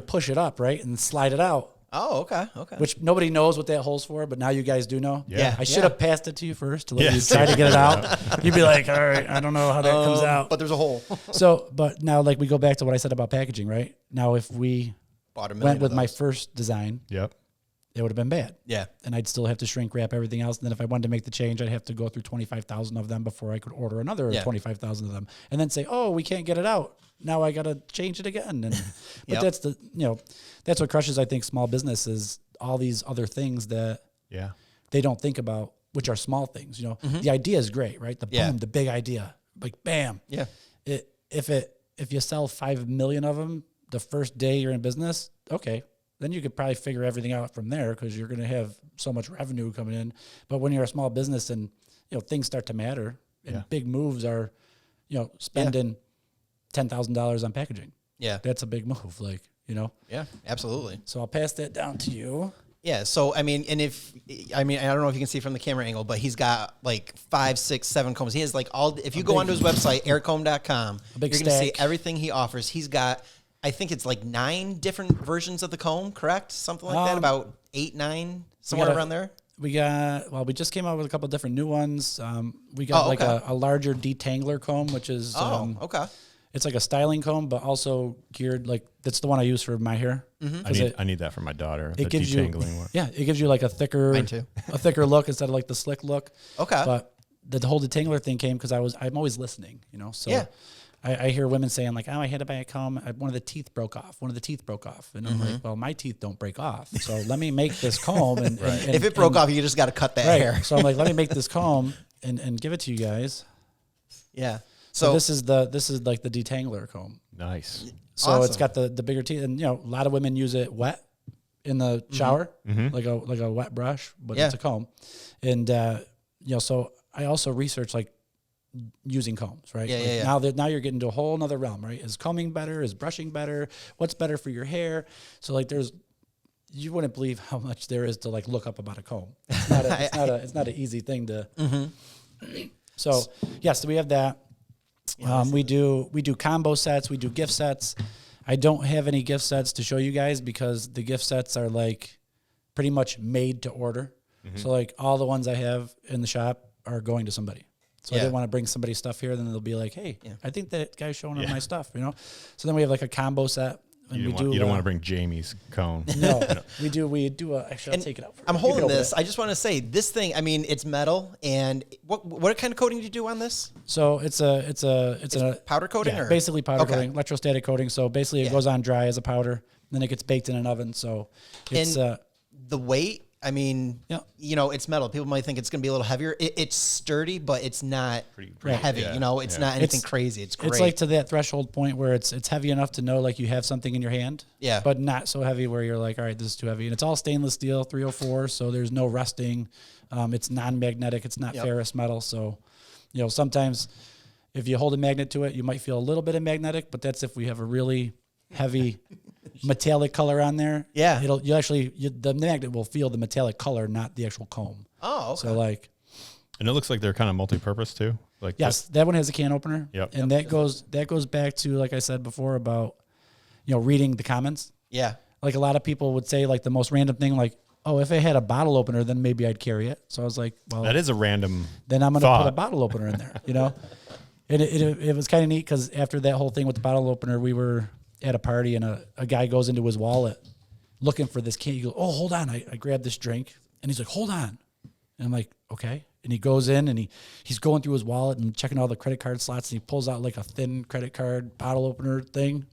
Speaker 2: push it up, right? And slide it out.
Speaker 1: Oh, okay. Okay.
Speaker 2: Which nobody knows what that hole's for, but now you guys do know.
Speaker 1: Yeah.
Speaker 2: I should have passed it to you first to let you try to get it out. You'd be like, all right, I don't know how that comes out.
Speaker 1: But there's a hole.
Speaker 2: So, but now like we go back to what I said about packaging, right? Now if we
Speaker 1: Bought a million
Speaker 2: went
Speaker 1: of
Speaker 2: with my
Speaker 1: those.
Speaker 2: first design,
Speaker 3: Yep.
Speaker 2: it would have been bad.
Speaker 1: Yeah.
Speaker 2: And I'd still have to shrink wrap everything else. And then if I wanted to make the change, I'd have to go through 25,000 of them before I could order another 25,000 of them. And then say, oh, we can't get it out. Now I got to change it again. And but that's the, you know, that's what crushes, I think, small business is all these other things that they don't think about, which are small things. You know, the idea is great, right? The boom, the big idea, like bam.
Speaker 1: Yeah.
Speaker 2: If you sell 5 million of them the first day you're in business, okay, then you could probably figure everything out from there because you're going to have so much revenue coming in. But when you're a small business and you know things start to matter, and big moves are, you know, spending $10,000 on packaging.
Speaker 1: Yeah.
Speaker 2: That's a big move, like, you know.
Speaker 1: Yeah. Absolutely.
Speaker 2: So I'll pass that down to you.
Speaker 1: Yeah. So I mean, and I don't know if you can see from the camera angle, but he's got like 5, 6, 7 combs. He has like all. If you go onto his website, Heircomb.com, you're going to see everything he offers. He's got, I think it's like 9 different versions of the comb, correct? Something like that. About 8, 9, somewhere around there.
Speaker 2: We just came out with a couple of different new ones. We got a larger detangler comb, which is
Speaker 1: okay.
Speaker 2: It's like a styling comb, but also geared like that's the one I use for my hair.
Speaker 3: I need that for my daughter.
Speaker 2: It gives you,
Speaker 3: one.
Speaker 2: it gives you like a thicker,
Speaker 1: Mine too.
Speaker 2: a thicker look instead of like the slick look.
Speaker 1: Okay.
Speaker 2: But the whole detangler thing came because I'm always listening, you know. So I hear women saying like, oh, I had to buy a comb. One of the teeth broke off. And I'm like, well, my teeth don't break off. So let me make this comb. And
Speaker 1: If it broke off, you just got to cut that hair.
Speaker 2: So I'm like, let me make this comb and give it to you guys.
Speaker 1: Yeah.
Speaker 2: So this is like the detangler comb.
Speaker 3: Nice.
Speaker 2: So it's got the bigger teeth, and you know a lot of women use it wet in the shower, like a wet brush, but it's a comb. And you know, so I also research like using combs, right? Now you're getting to a whole nother realm, right? Is combing better? Is brushing better? What's better for your hair? So like you wouldn't believe how much there is to like look up about a comb. It's not an easy thing to. So yes, we have that. We do combo sets. We do gift sets. I don't have any gift sets to show you guys because the gift sets are like pretty much made to order. So like all the ones I have in the shop are going to somebody. So I didn't want to bring somebody's stuff here. Then they'll be like, hey, I think that guy's showing them my stuff, you know? So then we have like a combo set. And
Speaker 3: You don't want to bring Jamie's cone.
Speaker 2: No, we do. Actually, I'll take it out.
Speaker 1: I'm holding this. I just want to say this thing. I mean, it's metal. And what kind of coating do you do on this?
Speaker 2: So it's a
Speaker 1: powder coating, or
Speaker 2: basically powder coating, electrostatic coating. So basically, it goes on dry as a powder, then it gets baked in an oven. So it's
Speaker 1: the weight. I mean, you know, it's metal. People might think it's going to be a little heavier. It's sturdy, but it's not pretty heavy.
Speaker 3: Yeah,
Speaker 1: you know, it's not anything crazy. It's great.
Speaker 2: It's like to that threshold point where it's heavy enough to know like you have something in your hand.
Speaker 1: Yeah.
Speaker 2: But not so heavy where you're like, all right, this is too heavy. And it's all stainless steel, 304, so there's no rusting. It's non-magnetic. It's not ferrous metal. So, you know, sometimes if you hold a magnet to it, you might feel a little bit of magnetic, but that's if we have a really heavy metallic color on there.
Speaker 1: Yeah.
Speaker 2: The magnet will feel the metallic color, not the actual comb.
Speaker 1: Oh, okay.
Speaker 2: So like,
Speaker 3: And it looks like they're kind of multi-purpose too. Like
Speaker 2: yes, that one has a can opener.
Speaker 3: Yep.
Speaker 2: And that goes back to, like I said before, about, reading the comments.
Speaker 1: Yeah.
Speaker 2: Like a lot of people would say like the most random thing, like, oh, if I had a bottle opener, then maybe I'd carry it. So I was like, well,
Speaker 3: that is a random.
Speaker 2: then I'm going to
Speaker 3: thought.
Speaker 2: put a bottle opener in there, And it was kind of neat because after that whole thing with the bottle opener, we were at a party and a guy goes into his wallet looking for this can. He goes, oh, hold on. I grabbed this drink. And he's like, hold on. And I'm like, okay. And he goes in and he's going through his wallet and checking all the credit card slots. And he pulls out like a thin credit card bottle opener thing.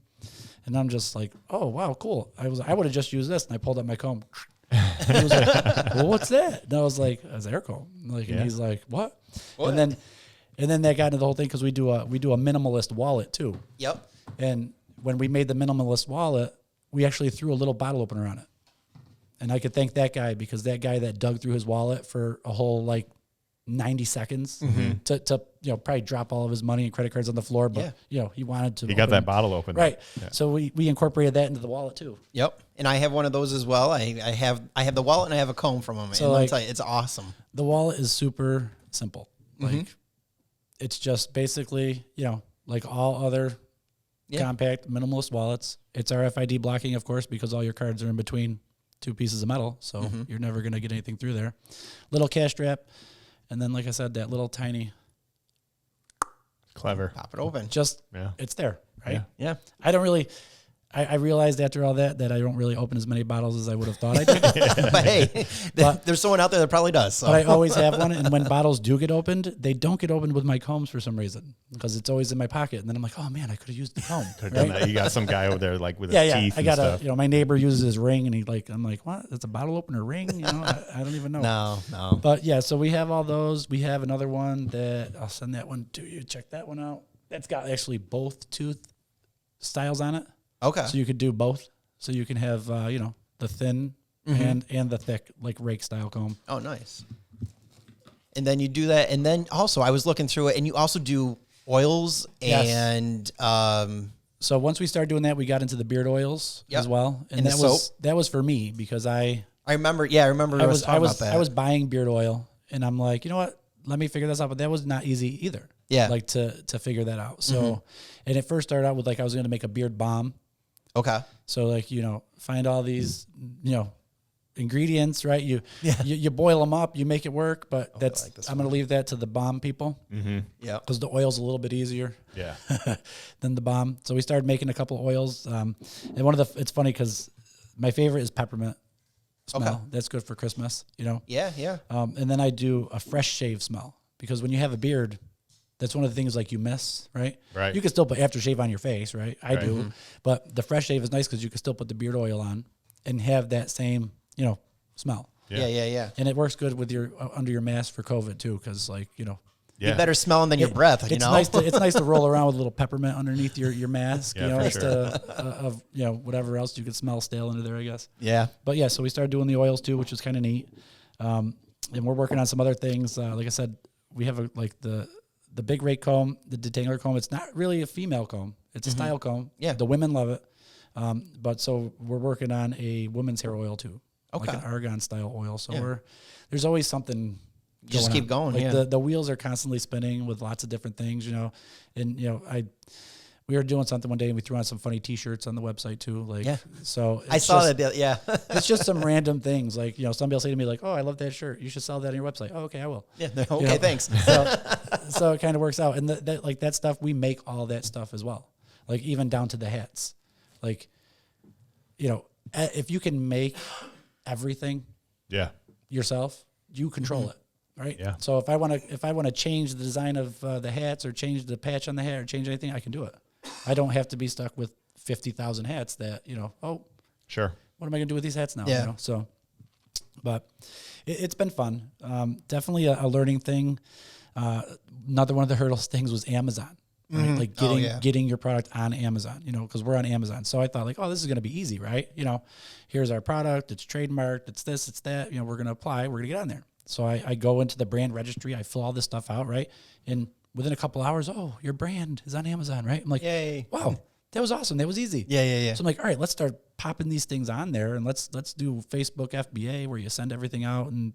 Speaker 2: And I'm just like, oh, wow, cool. I would have just used this. And I pulled out my comb. And he was like, well, what's that? And I was like, it's Heircomb. Like, and he's like, what? And then that got into the whole thing because we do a minimalist wallet too.
Speaker 1: Yep.
Speaker 2: And when we made the minimalist wallet, we actually threw a little bottle opener on it. And I could thank that guy because that guy that dug through his wallet for a whole 90 seconds to probably drop all of his money and credit cards on the floor, but he wanted to.
Speaker 3: He got that bottle open,
Speaker 2: right?
Speaker 3: Yeah.
Speaker 2: So we incorporated that into the wallet too.
Speaker 1: Yep. And I have one of those as well. I have the wallet and I have a comb from them.
Speaker 2: So
Speaker 1: and let me tell you, it's awesome.
Speaker 2: The wallet is super simple. Like it's just basically like all other compact minimalist wallets. It's RFID blocking, of course, because all your cards are in between two pieces of metal, so you're never going to get anything through there. Little cash strap, and then, like I said, that little tiny.
Speaker 3: Clever.
Speaker 1: Pop it open.
Speaker 2: Just, it's there, right?
Speaker 1: Yeah.
Speaker 2: I don't really, I realized after all that I don't really open as many bottles as I would have thought I did.
Speaker 1: But hey, there's someone out there that probably does. So.
Speaker 2: But I always have one, and when bottles do get opened, they don't get opened with my combs for some reason because it's always in my pocket. And then I'm like, oh man, I could have used the comb.
Speaker 3: Could have done that. You got some guy over there like with his teeth.
Speaker 2: I
Speaker 3: and
Speaker 2: got
Speaker 3: stuff.
Speaker 2: my neighbor uses his ring, and I'm like, what? That's a bottle opener ring? I don't even know.
Speaker 1: No.
Speaker 2: But yeah, so we have all those. We have another one that I'll send that one to you. Check that one out. That's got actually both tooth styles on it.
Speaker 1: Okay.
Speaker 2: So you could do both. So you can have, the thin and the thick, like rake style comb.
Speaker 1: Oh, nice. And then you do that. And then also I was looking through it and you also do oils and,
Speaker 2: so once we started doing that, we got into the beard oils as well. And
Speaker 1: the soap?
Speaker 2: That was for me because I
Speaker 1: remember I was talking about that.
Speaker 2: I was buying beard oil and I'm like, you know what? Let me figure this out. But that was not easy either.
Speaker 1: Yeah.
Speaker 2: Like to figure that out. So, and it first started out with I was going to make a beard balm.
Speaker 1: Okay.
Speaker 2: So find all these, ingredients, right? You boil them up, you make it work, but I'm going to leave that to the balm people.
Speaker 3: Mm-hmm.
Speaker 1: Yeah.
Speaker 2: Because the oil's a little bit easier.
Speaker 3: Yeah.
Speaker 2: than the balm. So we started making a couple of oils. And it's funny because my favorite is peppermint smell.
Speaker 1: Okay.
Speaker 2: That's good for Christmas,
Speaker 1: Yeah. Yeah.
Speaker 2: And then I do a fresh shave smell because when you have a beard, that's one of the things you miss, right?
Speaker 3: Right.
Speaker 2: You can still put aftershave on your face, right? I do. But the fresh shave is nice because you can still put the beard oil on and have that same, smell.
Speaker 1: Yeah.
Speaker 2: And it works good with your under your mask for COVID too, because
Speaker 1: You better smelling than your breath,
Speaker 2: It's nice to roll around with a little peppermint underneath your mask,
Speaker 3: Yeah, for sure.
Speaker 2: of whatever else you could smell stale under there, I guess.
Speaker 1: Yeah.
Speaker 2: But yeah, so we started doing the oils too, which was kind of neat. And we're working on some other things. Like I said, we have the big rake comb, the detangler comb. It's not really a female comb. It's a style comb.
Speaker 1: Yeah.
Speaker 2: The women love it. But so we're working on a women's hair oil too.
Speaker 1: Okay.
Speaker 2: Like an argan style oil. So there's always something
Speaker 1: Just keep going.
Speaker 2: The wheels are constantly spinning with lots of different things, and we were doing something one day and we threw on some funny T-shirts on the website too. So
Speaker 1: I saw that. Yeah.
Speaker 2: It's just some random things. Somebody will say to me oh, I love that shirt. You should sell that on your website. Oh, okay, I will.
Speaker 1: Yeah. Okay. Thanks.
Speaker 2: So it kind of works out. And that stuff, we make all that stuff as well. Even down to the hats. If you can make everything yourself, you control it. Right.
Speaker 3: Yeah.
Speaker 2: So if I want to change the design of the hats or change the patch on the hat or change anything, I can do it. I don't have to be stuck with 50,000 hats that,
Speaker 3: Sure.
Speaker 2: what am I going to do with these hats now?
Speaker 1: Yeah.
Speaker 2: So, but it's been fun. Definitely a learning thing. Another one of the hurdles things was Amazon. Right? Getting your product on Amazon, because we're on Amazon. So I thought this is going to be easy, right? Here's our product. It's trademarked. It's this, it's that, we're going to apply, we're going to get on there. So I go into the brand registry, I fill all this stuff out, right? And within a couple hours, your brand is on Amazon, right? I'm like,
Speaker 1: yay.
Speaker 2: Wow, That was awesome. That was easy.
Speaker 1: Yeah.
Speaker 2: So I'm like, all right, let's start popping these things on there, and let's do Facebook FBA where you send everything out, and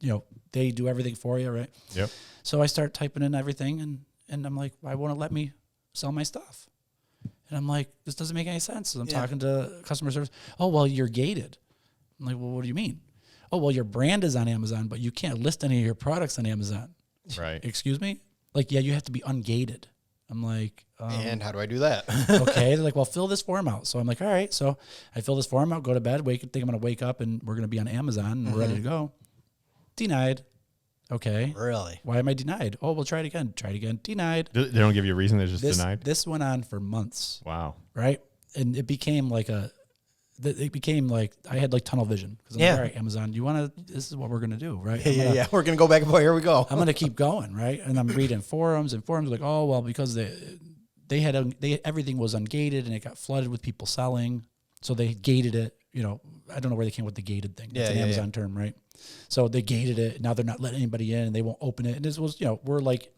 Speaker 2: they do everything for you, right?
Speaker 3: Yep.
Speaker 2: So I start typing in everything, and I'm like, why won't it let me sell my stuff? And I'm like, this doesn't make any sense. So I'm talking to customer service. Oh, well, you're gated. I'm like, well, what do you mean? Oh, well, your brand is on Amazon, but you can't list any of your products on Amazon.
Speaker 3: Right.
Speaker 2: Excuse me? Like, yeah, you have to be ungated. I'm like,
Speaker 1: And how do I do that?
Speaker 2: okay. They're like, well, fill this form out. So I'm like, all right. So I fill this form out, go to bed, think I'm going to wake up and we're going to be on Amazon and we're ready to go. Denied. Okay.
Speaker 1: Really?
Speaker 2: Why am I denied? Oh, we'll try it again. Try it again. Denied.
Speaker 3: They don't give you a reason. They're just denied.
Speaker 2: This went on for months.
Speaker 3: Wow.
Speaker 2: Right. And it became like I had like tunnel vision. Because I'm like, all right, Amazon, this is what we're going to do. Right.
Speaker 1: Yeah. We're going to go back and forth. Here we go.
Speaker 2: I'm going to keep going. Right. And I'm reading forums and forums like, oh, well, because they had everything was ungated and it got flooded with people selling. So they gated it. I don't know where they came with the gated thing. It's an Amazon term, right? So they gated it. Now they're not letting anybody in and they won't open it. And this was, we're like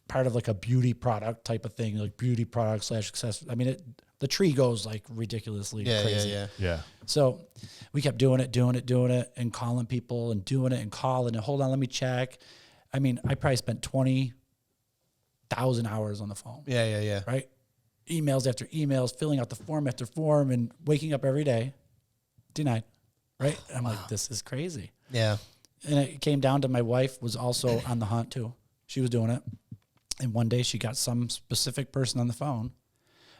Speaker 2: part of like a beauty product type of thing, like beauty product / accessory. I mean, the tree goes like ridiculously crazy.
Speaker 3: Yeah.
Speaker 2: So we kept doing it and calling people and doing it and calling and hold on, let me check. I mean, I probably spent 20,000 hours on the phone.
Speaker 1: Yeah.
Speaker 2: Right? Emails after emails, filling out the form after form and waking up every day. Denied. Right? And I'm like, this is crazy.
Speaker 1: Yeah.
Speaker 2: And it came down to my wife was also on the hunt too. She was doing it. And one day she got some specific person on the phone.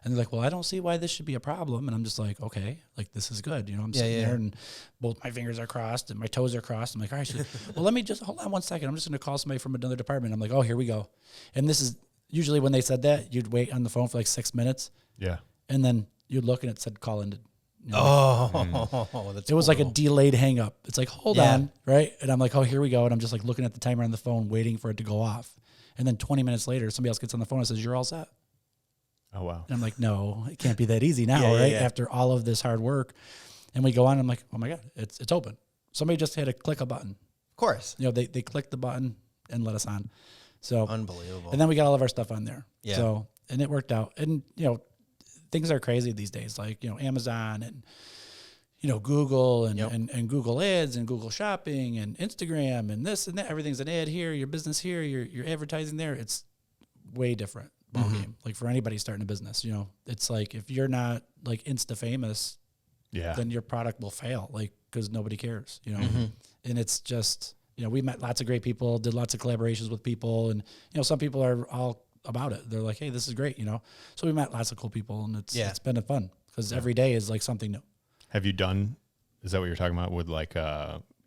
Speaker 2: And they're like, well, I don't see why this should be a problem. And I'm just like, okay, like this is good. I'm sitting there and both my fingers are crossed and my toes are crossed. I'm like, all right, well, let me just hold on 1 second. I'm just going to call somebody from another department. I'm like, oh, here we go. And this is usually when they said that, you'd wait on the phone for like 6 minutes.
Speaker 3: Yeah.
Speaker 2: And then you'd look and it said call ended.
Speaker 1: That's
Speaker 2: it was like a delayed hang up. It's like, hold on, right? And I'm like, oh, here we go. And I'm just like looking at the timer on the phone, waiting for it to go off. And then 20 minutes later, somebody else gets on the phone and says, you're all set.
Speaker 3: Oh, wow.
Speaker 2: And I'm like, no, it can't be that easy now, right? After all of this hard work. And we go on, and I'm like, oh my God, it's open. Somebody just had to click a button.
Speaker 1: Of course.
Speaker 2: They clicked the button and let us on. So
Speaker 1: unbelievable.
Speaker 2: And then we got all of our stuff on there.
Speaker 1: Yeah.
Speaker 2: So, and it worked out. And, things are crazy these days, like, Amazon and, Google and Google Ads and Google Shopping and Instagram and this and that. Everything's an ad here, your business here, your advertising there. It's way different ballgame. Like for anybody starting a business, it's like if you're not like Insta famous, then your product will fail, like because nobody cares, And it's just, we met lots of great people, did lots of collaborations with people, and some people are all about it. They're like, hey, this is great, So we met lots of cool people, and it's been fun because every day is like something new.
Speaker 3: Have you done? Is that what you're talking about with like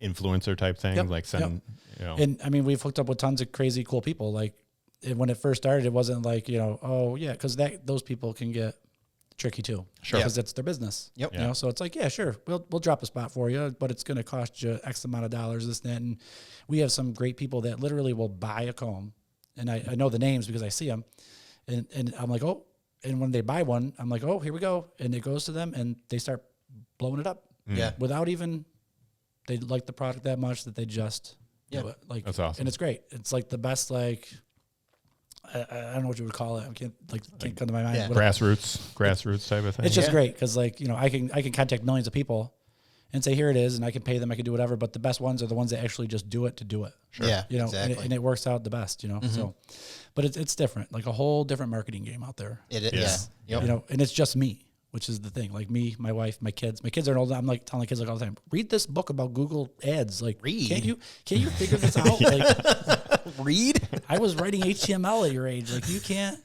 Speaker 3: influencer type things, like send?
Speaker 2: And I mean, we've hooked up with tons of crazy cool people. Like when it first started, it wasn't like because those people can get tricky too, because it's their business. So it's like, yeah, sure, we'll drop a spot for you, but it's going to cost you X amount of dollars, this and that. And we have some great people that literally will buy a comb, and I know the names because I see them, and I'm like, oh, and when they buy one, I'm like, oh, here we go, and it goes to them, and they start blowing it up, without even they like the product that much that they just do it. Like
Speaker 3: that's awesome,
Speaker 2: and it's great. It's like the best, like I don't know what you would call it. I can't come to my mind.
Speaker 3: Grassroots type of thing.
Speaker 2: It's just great because I can contact millions of people and say here it is, and I can pay them. I can do whatever. But the best ones are the ones that actually just do it to do it.
Speaker 1: Sure. Yeah, exactly.
Speaker 2: And it works out the best. So, but it's different, like a whole different marketing game out there.
Speaker 1: It is. Yeah.
Speaker 2: Yep. And it's just me. Which is the thing, like me, my wife, my kids. My kids are old. I'm like telling the kids like all the time, read this book about Google Ads. Like, can't you figure this out? Like,
Speaker 1: read.
Speaker 2: I was writing HTML at your age. Like, you can't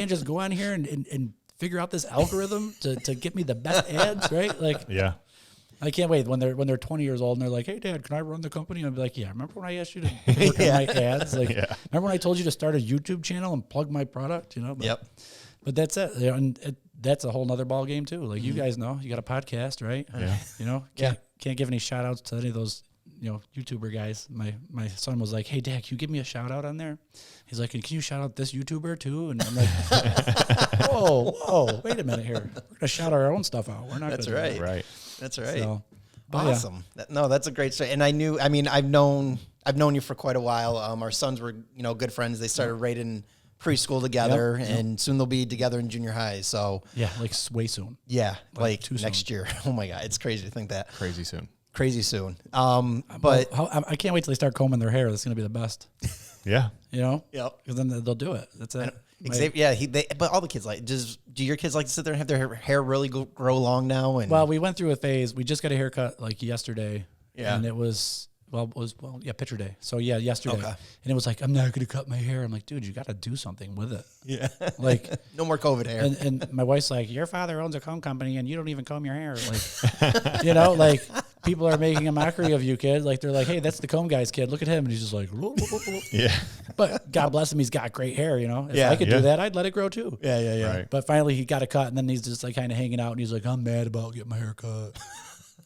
Speaker 2: just go on here and figure out this algorithm to get me the best ads, right? Like, I can't wait when they're 20 years old and they're like, hey, Dad, can I run the company? And I'll be like, yeah. Remember when I asked you to work on my ads? Like, remember when I told you to start a YouTube channel and plug my product? But that's it. And that's a whole nother ball game too. Like you guys know, you got a podcast, right?
Speaker 3: Yeah.
Speaker 2: Can't give any shout outs to any of those, YouTuber guys. My son was like, hey, Dad, can you give me a shout out on there? He's like, can you shout out this YouTuber too? And I'm like, whoa, wait a minute here. We're going to shout our own stuff out. We're not
Speaker 1: That's
Speaker 2: gonna
Speaker 1: right.
Speaker 2: do that.
Speaker 3: Right.
Speaker 1: That's right.
Speaker 2: So,
Speaker 1: awesome. No, that's a great story. And I've known you for quite a while. Our sons were, good friends. They started writing preschool together, and soon they'll be together in junior high. So
Speaker 2: Yeah, like way soon.
Speaker 1: yeah, like
Speaker 2: too
Speaker 1: next year. Oh my God, it's crazy to think that.
Speaker 3: Crazy soon.
Speaker 1: Crazy soon. But
Speaker 2: I can't wait till they start combing their hair. That's going to be the best.
Speaker 3: Yeah.
Speaker 2: You know?
Speaker 1: Yep.
Speaker 2: Because then they'll do it. That's it.
Speaker 1: but all the kids do your kids like to sit there and have their hair really grow long now? And
Speaker 2: Well, we went through a phase. We just got a haircut like yesterday.
Speaker 1: Yeah.
Speaker 2: And it was picture day. So yeah, yesterday.
Speaker 1: Okay.
Speaker 2: And it was like, I'm not going to cut my hair. I'm like, dude, you got to do something with it.
Speaker 1: yeah,
Speaker 2: Like,
Speaker 1: no more COVID hair.
Speaker 2: and my wife's like, your father owns a comb company and you don't even comb your hair. Like, you know, like people are making a mockery of you, kid. Like they're like, hey, that's the comb guy's kid. Look at him. And he's just like, whoop, whoop, whoop, whoop.
Speaker 3: Yeah.
Speaker 2: But God bless him. He's got great hair, you know. If
Speaker 1: Yeah.
Speaker 2: I could do that, I'd let it grow too.
Speaker 1: yeah.
Speaker 3: Right.
Speaker 2: But finally he got a cut and then he's just like kind of hanging out and he's like, I'm mad about getting my hair cut.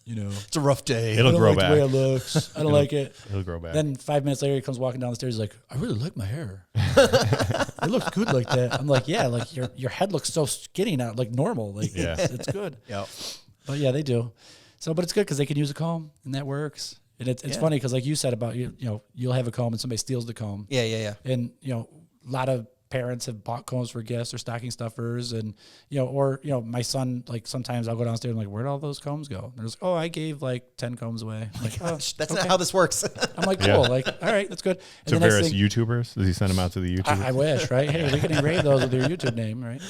Speaker 2: You know,
Speaker 1: It's a rough day.
Speaker 3: It'll
Speaker 2: I don't
Speaker 3: grow
Speaker 2: like
Speaker 3: back.
Speaker 2: the way it looks. I don't like it.
Speaker 3: It'll grow back.
Speaker 2: Then 5 minutes later, he comes walking down the stairs. He's like, I really like my hair. It looks good like that. I'm like, yeah, like your head looks so skinny now, like normal. Like,
Speaker 3: Yeah.
Speaker 2: it's good.
Speaker 1: Yep.
Speaker 2: But yeah, they do. So, but it's good because they can use a comb and that works. And it's funny because like you said about, you know, you'll have a comb and somebody steals the comb.
Speaker 1: Yeah.
Speaker 2: And, you know, a lot of parents have bought combs for gifts or stocking stuffers and, you know, or, you know, my son, like sometimes I'll go downstairs and like, where'd all those combs go? And they're just, oh, I gave like 10 combs away. I'm like, oh,
Speaker 1: That's not how this works.
Speaker 2: I'm like, cool. Like, all right, that's good. And
Speaker 3: to
Speaker 2: the next
Speaker 3: various
Speaker 2: thing-
Speaker 3: YouTubers? Does he send them out to the YouTubers?
Speaker 2: I wish, right? Hey, we can engrave those with your YouTube name, right?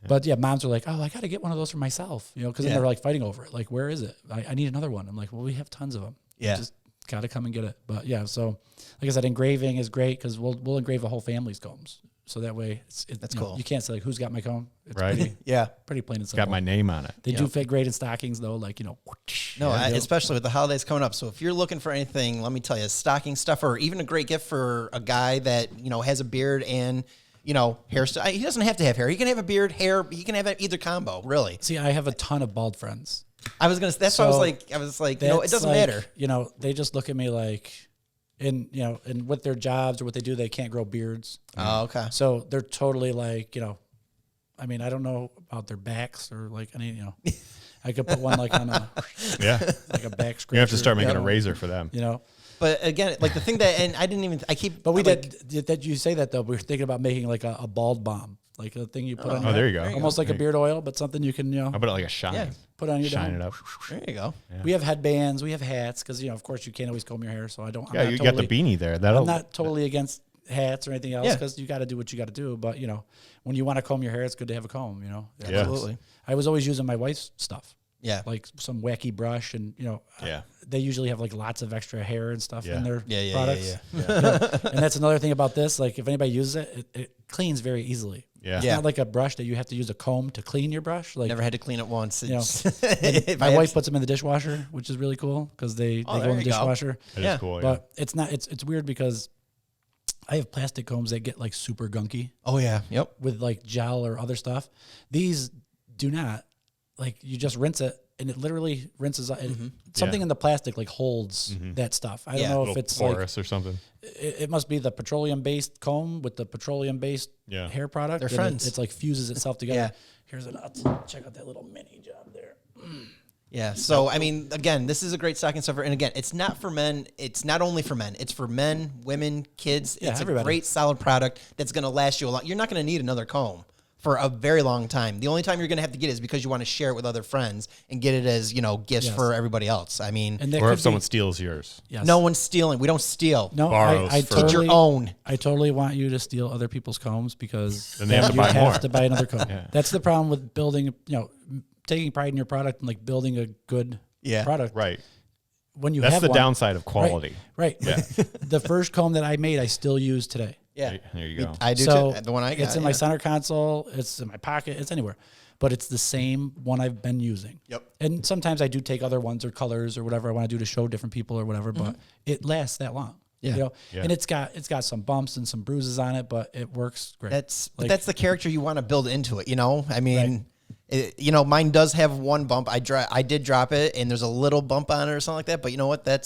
Speaker 2: But yeah, moms are like, oh, I got to get one of those for myself, you know, because then they're like fighting over it. Like, where is it? I need another one. I'm like, well, we have tons of them.
Speaker 1: Yeah.
Speaker 2: Just got to come and get it. But yeah, so like I said, engraving is great because we'll engrave a whole family's combs. So that way, that's
Speaker 1: cool.
Speaker 2: You can't say like, who's got my comb? It's
Speaker 3: Right.
Speaker 1: Yeah.
Speaker 2: pretty plain and simple.
Speaker 3: Got my name on it.
Speaker 2: They do fit great in stockings though, like, you know.
Speaker 1: No, especially with the holidays coming up. So if you're looking for anything, let me tell you, stocking stuffer, or even a great gift for a guy that, you know, has a beard and, you know, hairstyle. He doesn't have to have hair. He can have a beard, hair. He can have either combo, really.
Speaker 2: See, I have a ton of bald friends.
Speaker 1: I was going to, that's why I was like, you know, it
Speaker 2: That's
Speaker 1: doesn't
Speaker 2: like,
Speaker 1: matter.
Speaker 2: You know, they just look at me like, and you know, and with their jobs or what they do, they can't grow beards.
Speaker 1: Oh, okay.
Speaker 2: So they're totally like, you know, I mean, I don't know about their backs or like any, you know, I could put one like on a
Speaker 3: Yeah.
Speaker 2: like a back scratcher.
Speaker 3: You have to start making
Speaker 2: you
Speaker 3: a
Speaker 2: know,
Speaker 3: razor for them.
Speaker 2: You know,
Speaker 1: But again, like the thing that, and
Speaker 2: but we
Speaker 1: like,
Speaker 2: did that. You say that though. We were thinking about making like a bald balm, like a thing you put on.
Speaker 3: Oh, there you go.
Speaker 2: Almost like a beard oil, but something you can, you know,
Speaker 3: How about like a shine?
Speaker 1: Yeah.
Speaker 2: put on your
Speaker 3: Shine
Speaker 2: down.
Speaker 3: it up.
Speaker 1: There you go.
Speaker 2: We have headbands, we have hats, because you know, of course, you can't always comb your hair. So I don't. I'm
Speaker 3: Yeah,
Speaker 2: not
Speaker 3: you
Speaker 2: totally,
Speaker 3: got the beanie there.
Speaker 2: I'm
Speaker 3: That'll
Speaker 2: not totally against hats or anything else
Speaker 1: Yeah.
Speaker 2: because you got to do what you got to do. But you know, when you want to comb your hair, it's good to have a comb. You know,
Speaker 3: Yeah.
Speaker 1: Absolutely.
Speaker 2: I was always using my wife's stuff,
Speaker 1: Yeah.
Speaker 2: like some wacky brush, and you know,
Speaker 3: Yeah.
Speaker 2: they usually have like lots of extra hair and stuff
Speaker 3: Yeah.
Speaker 2: in their
Speaker 1: Yeah.
Speaker 2: products.
Speaker 1: Yeah.
Speaker 2: And that's another thing about this. Like if anybody uses it, it cleans very easily.
Speaker 3: Yeah.
Speaker 2: It's
Speaker 1: Yeah.
Speaker 2: not like a brush that you have to use a comb to clean your brush. Like
Speaker 1: Never had to clean it once.
Speaker 2: You know,
Speaker 1: If
Speaker 2: my
Speaker 1: I had
Speaker 2: wife
Speaker 1: to-
Speaker 2: puts them in the dishwasher, which is really cool because they go
Speaker 1: there
Speaker 2: in the
Speaker 1: you go.
Speaker 2: dishwasher.
Speaker 3: That
Speaker 1: Yeah.
Speaker 3: is cool. Yeah.
Speaker 2: But it's not. It's weird because I have plastic combs that get like super gunky
Speaker 1: Oh yeah. Yep.
Speaker 2: with like gel or other stuff. These do not. Like you just rinse it and it literally rinses out. Something
Speaker 3: Yeah.
Speaker 2: in the plastic like holds that stuff. I don't
Speaker 1: Yeah.
Speaker 2: know
Speaker 3: Little
Speaker 2: if it's like
Speaker 3: porous or something.
Speaker 2: it must be the petroleum based comb with the petroleum based
Speaker 3: Yeah.
Speaker 2: hair product.
Speaker 1: They're
Speaker 2: and
Speaker 1: friends.
Speaker 2: It's like fuses itself together.
Speaker 1: Yeah.
Speaker 2: Here's an check out that little mini job there.
Speaker 1: Yeah. So I mean, again, this is a great stocking stuffer, and again, it's not for men. It's not only for men. It's for men, women, kids.
Speaker 2: Yeah,
Speaker 1: it's
Speaker 2: everybody.
Speaker 1: a great, solid product that's going to last you a lot. You're not going to need another comb for a very long time. The only time you're going to have to get it is because you want to share it with other friends and get it as, you know, gifts
Speaker 2: Yes.
Speaker 1: for everybody else. I mean,
Speaker 2: And that
Speaker 3: Or
Speaker 2: could
Speaker 3: if someone
Speaker 2: be,
Speaker 3: steals yours.
Speaker 2: yes.
Speaker 1: no one's stealing. We don't steal.
Speaker 2: No,
Speaker 3: borrows
Speaker 2: I
Speaker 3: for-
Speaker 1: Get
Speaker 2: totally,
Speaker 1: your own.
Speaker 2: I totally want you to steal other people's combs because
Speaker 3: Then they have to
Speaker 2: you
Speaker 3: buy
Speaker 2: have
Speaker 3: more.
Speaker 2: to buy another comb.
Speaker 3: Yeah.
Speaker 2: That's the problem with building, you know, taking pride in your product and like building a good
Speaker 1: Yeah.
Speaker 2: product.
Speaker 3: Right.
Speaker 2: When you
Speaker 3: That's
Speaker 2: have
Speaker 3: the
Speaker 2: one,
Speaker 3: downside of quality.
Speaker 2: Right.
Speaker 3: Yeah.
Speaker 2: The first comb that I made, I still use today.
Speaker 1: Yeah.
Speaker 3: There you go.
Speaker 1: I do
Speaker 2: So
Speaker 1: too. The one I got.
Speaker 2: it's in my center console. It's in my pocket. It's anywhere, but it's the same one I've been using.
Speaker 1: Yep.
Speaker 2: And sometimes I do take other ones or colors or whatever I want to do to show different people or whatever, but it lasts that long.
Speaker 1: Yeah.
Speaker 2: You know?
Speaker 3: Yeah.
Speaker 2: And it's got some bumps and some bruises on it, but it works great.
Speaker 1: But that's the character you want to build into it. You know, I mean, you know, mine does have one bump. I did drop it, and there's a little bump on it or something like that. But you know what?
Speaker 2: That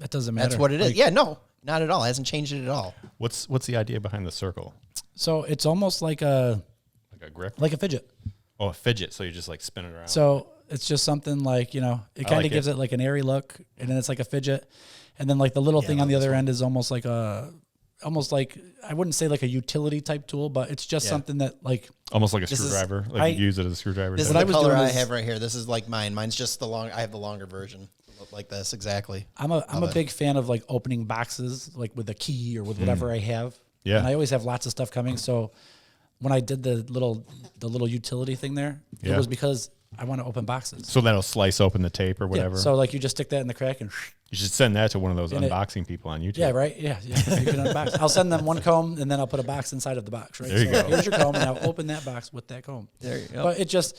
Speaker 2: doesn't matter.
Speaker 1: That's what it is.
Speaker 2: Like,
Speaker 1: Yeah, no, not at all. It hasn't changed it at all.
Speaker 3: What's the idea behind the circle?
Speaker 2: So it's almost like a
Speaker 3: Like a grip?
Speaker 2: fidget.
Speaker 3: Oh, a fidget. So you just like spin it around.
Speaker 2: So it's just something like, you know, it kind of
Speaker 3: like
Speaker 2: gives it like an airy look, and then it's like a fidget. And then like the little thing on the other end is almost like almost like, I wouldn't say like a utility type tool, but it's just something that like
Speaker 3: almost like a
Speaker 1: This is-
Speaker 3: screwdriver. Like you use it as a screwdriver.
Speaker 1: This is
Speaker 3: type.
Speaker 1: the
Speaker 2: was
Speaker 1: color
Speaker 2: doing
Speaker 1: I
Speaker 2: is-
Speaker 1: have right here. This is like mine. Mine's just I have the longer version, like this exactly.
Speaker 2: I'm a big fan of like opening boxes, like with a key or with whatever I have.
Speaker 3: Yeah.
Speaker 2: And I always have lots of stuff coming. So when I did the little utility thing there,
Speaker 3: Yeah.
Speaker 2: it was because I want to open boxes.
Speaker 3: So that'll slice open the tape or whatever.
Speaker 2: So like you just stick that in the crack and
Speaker 3: You should send that to one of those
Speaker 2: And it-
Speaker 3: unboxing people on YouTube.
Speaker 2: yeah, right. Yeah. You can unbox. I'll send them one comb and then I'll put a box inside of the box. Right.
Speaker 3: There you
Speaker 2: So
Speaker 3: go.
Speaker 2: here's your comb and I'll open that box with that comb.
Speaker 1: There you go.
Speaker 2: But it just,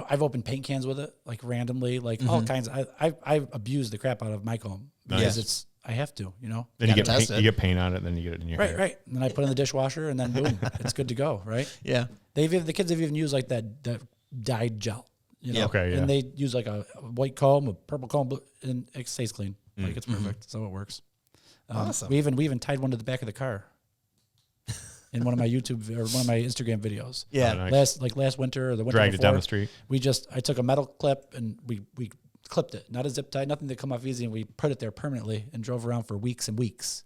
Speaker 2: I've opened paint cans with it, like randomly, like all kinds. I've abused the crap out of my comb because I have to,
Speaker 3: Then
Speaker 1: Gotta
Speaker 3: you get
Speaker 1: test
Speaker 3: paint,
Speaker 1: it.
Speaker 3: you get paint on it, then you get it in your hair.
Speaker 2: Right. And then I put it in the dishwasher and then boom, it's good to go. Right.
Speaker 1: Yeah.
Speaker 2: The kids have even used like that dyed gel,
Speaker 1: Yeah.
Speaker 3: Okay, yeah.
Speaker 2: And they use like a white comb, a purple comb, and it stays clean. Like it's perfect. So it works.
Speaker 1: Awesome.
Speaker 2: We even tied one to the back of the car in one of my YouTube or one of my Instagram videos.
Speaker 1: Yeah.
Speaker 3: Oh, nice.
Speaker 2: Last winter or the winter
Speaker 3: Dragged it
Speaker 2: before,
Speaker 3: down the street.
Speaker 2: I took a metal clip and we clipped it, not a zip tie, nothing that come off easy, and we put it there permanently and drove around for weeks and weeks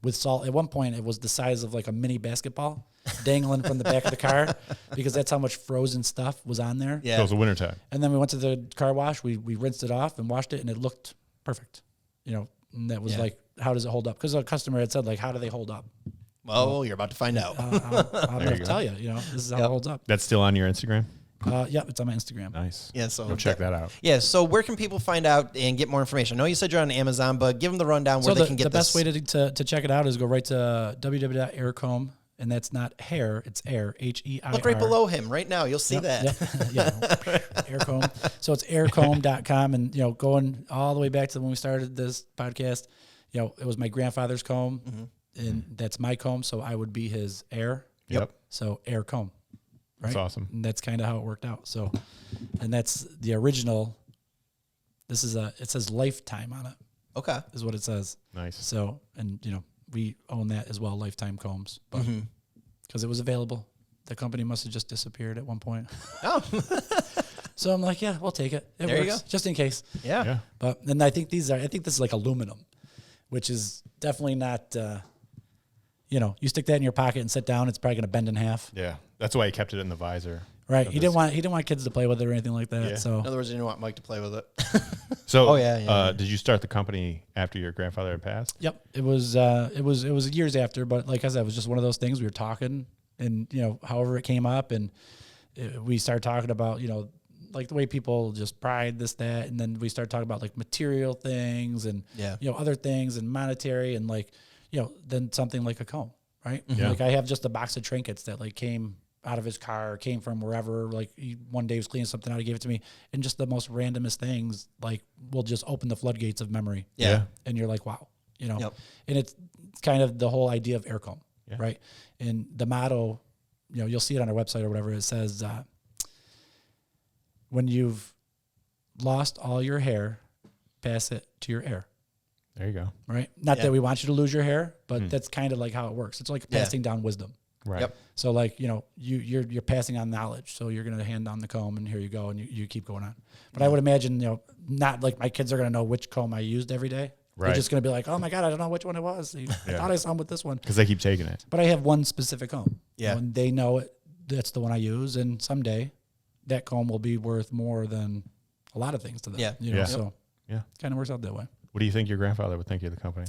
Speaker 2: with salt. At one point, it was the size of like a mini basketball dangling from the back of the car because that's how much frozen stuff was on there.
Speaker 1: Yeah.
Speaker 3: So it was the wintertime.
Speaker 2: And then we went to the car wash. We rinsed it off and washed it, and it looked perfect. And that was like, how does it hold up? Because a customer had said, like, how do they hold up?
Speaker 1: Well, you're about to find out.
Speaker 2: I'm going to tell you, this is how it holds up.
Speaker 3: That's still on your Instagram?
Speaker 2: Yep, it's on my Instagram.
Speaker 3: Nice.
Speaker 1: Yeah, so
Speaker 3: go check that out.
Speaker 1: Yeah, so where can people find out and get more information? I know you said you're on Amazon, but give them the rundown where
Speaker 2: So
Speaker 1: they can get
Speaker 2: the
Speaker 1: this.
Speaker 2: best way to check it out is go right to www.heircomb, and that's not hair, it's air, H-E-I-R.
Speaker 1: Look right below him right now. You'll see that.
Speaker 2: Heircomb. So it's heircomb.com, and going all the way back to when we started this podcast, it was my grandfather's comb, and that's my comb, so I would be his heir.
Speaker 3: Yep.
Speaker 2: So Heircomb. Right?
Speaker 3: That's awesome.
Speaker 2: And that's kind of how it worked out. So, and that's the original. It says lifetime on it,
Speaker 1: Okay.
Speaker 2: is what it says.
Speaker 3: Nice.
Speaker 2: So, and we own that as well, Lifetime Combs, but because it was available, the company must have just disappeared at one point.
Speaker 1: Oh,
Speaker 2: So I'm like, yeah, we'll take it. It
Speaker 1: There you
Speaker 2: works,
Speaker 1: go.
Speaker 2: just in case.
Speaker 1: yeah.
Speaker 3: Yeah.
Speaker 2: But and I think this is like aluminum, which is definitely not. You stick that in your pocket and sit down, it's probably going to bend in half.
Speaker 3: Yeah. That's why he kept it in the visor.
Speaker 2: Right.
Speaker 3: of
Speaker 2: He didn't want kids to play with it or anything like that.
Speaker 3: Yeah.
Speaker 2: So
Speaker 1: In other words, you didn't want Mike to play with it.
Speaker 3: So,
Speaker 1: Oh, yeah.
Speaker 3: Did you start the company after your grandfather had passed?
Speaker 2: Yep, it was years after, but like I said, it was just one of those things. We were talking, and however it came up, and we started talking about like the way people just pride this, that, and then we started talking about like material things and
Speaker 1: Yeah.
Speaker 2: other things and monetary and like then something like a comb, right?
Speaker 3: Yeah.
Speaker 2: Like I have just a box of trinkets that like came out of his car, came from wherever. Like one day he was cleaning something out, he gave it to me, and just the most randomest things like will just open the floodgates of memory.
Speaker 1: Yeah.
Speaker 2: And you're like, wow,
Speaker 1: Yep.
Speaker 2: and it's kind of the whole idea of Heircomb,
Speaker 3: Yeah.
Speaker 2: right? And the motto, you'll see it on our website or whatever. It says, when you've lost all your hair, pass it to your heir,
Speaker 3: There you go.
Speaker 2: right? Not
Speaker 1: Yeah.
Speaker 2: that we want you to lose your hair, but that's kind of like how it works. It's like
Speaker 1: Yeah.
Speaker 2: passing down wisdom.
Speaker 3: Right.
Speaker 1: Yep.
Speaker 2: So like, you're passing on knowledge. So you're going to hand down the comb and here you go. And you keep going on. But I would imagine, not like my kids are going to know which comb I used every day. They're
Speaker 3: Right.
Speaker 2: just going to be like, oh my God, I don't know which one it was. I thought I saw him with this one.
Speaker 3: Because they keep taking it.
Speaker 2: But I have one specific comb.
Speaker 1: Yeah.
Speaker 2: When they know it, that's the one I use. And someday that comb will be worth more than a lot of things to them.
Speaker 1: Yeah.
Speaker 3: Yeah.
Speaker 2: So
Speaker 3: Yeah.
Speaker 2: kind of works out that way.
Speaker 3: What do you think your grandfather would think of the company?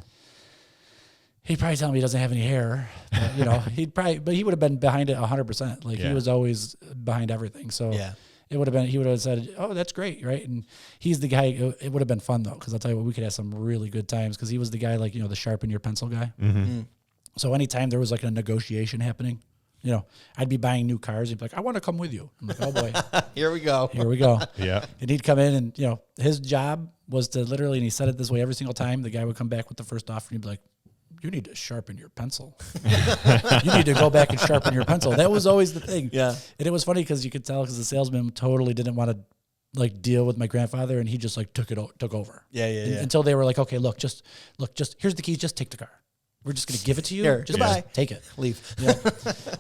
Speaker 2: He'd probably tell me he doesn't have any hair, but, he would have been behind it 100%. Like
Speaker 3: Yeah.
Speaker 2: he was always behind everything. So
Speaker 1: Yeah.
Speaker 2: he would have said, oh, that's great. Right. And he's the guy, it would have been fun though. Cause I'll tell you what, we could have some really good times. Cause he was the guy, like, the sharpen your pencil guy.
Speaker 3: Mm-hmm.
Speaker 2: So anytime there was like a negotiation happening, I'd be buying new cars. He'd be like, I want to come with you. I'm like, oh boy,
Speaker 1: Here we go.
Speaker 2: here we go.
Speaker 3: Yeah.
Speaker 2: And he'd come in and, his job was to literally, and he said it this way every single time, the guy would come back with the first offer and he'd be like, you need to sharpen your pencil. You need to go back and sharpen your pencil. That was always the thing.
Speaker 1: Yeah.
Speaker 2: And it was funny because you could tell because the salesman totally didn't want to like deal with my grandfather, and he just like took over.
Speaker 1: Yeah.
Speaker 2: Until they were like, okay, look, just here's the keys. Just take the car. We're just going to give it to you.
Speaker 1: Here,
Speaker 2: Just
Speaker 1: goodbye.
Speaker 2: take it.
Speaker 1: Leave.
Speaker 2: Yeah.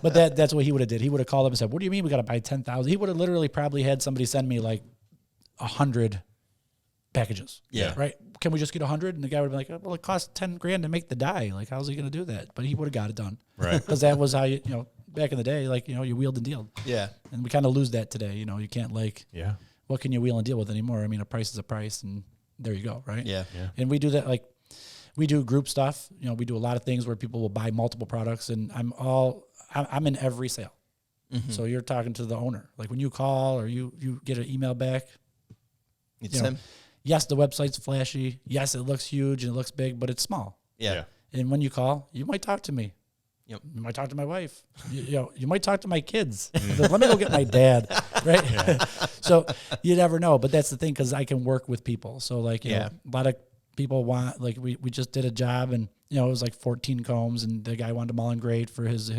Speaker 2: But that's what he would have did. He would have called up and said, what do you mean we got to buy 10,000? He would have literally probably had somebody send me like 100 packages.
Speaker 1: Yeah.
Speaker 2: Right. Can we just get 100? And the guy would be like, well, it costs $10,000 to make the die. Like, how's he going to do that? But he would have got it done.
Speaker 3: Right.
Speaker 2: Because that was how back in the day, like, you wheeled and dealed.
Speaker 1: Yeah.
Speaker 2: And we kind of lose that today. You can't
Speaker 3: Yeah.
Speaker 2: what can you wheel and deal with anymore? I mean, a price is a price, and there you go. Right.
Speaker 1: Yeah.
Speaker 2: And we do that, like, we do group stuff. We do a lot of things where people will buy multiple products, and I'm in every sale. So you're talking to the owner. Like when you call or you get an email back,
Speaker 1: It's him.
Speaker 2: yes, the website's flashy. Yes, it looks huge and it looks big, but it's small.
Speaker 1: Yeah.
Speaker 2: And when you call, you might talk to me.
Speaker 1: Yep.
Speaker 2: You might talk to my wife. You might talk to my kids. Let me go get my dad. Right. So you never know. But that's the thing, because I can work with people. So like, a lot of people want, like, we just did a job, and it was like 14 combs, and the guy wanted them all engraved for his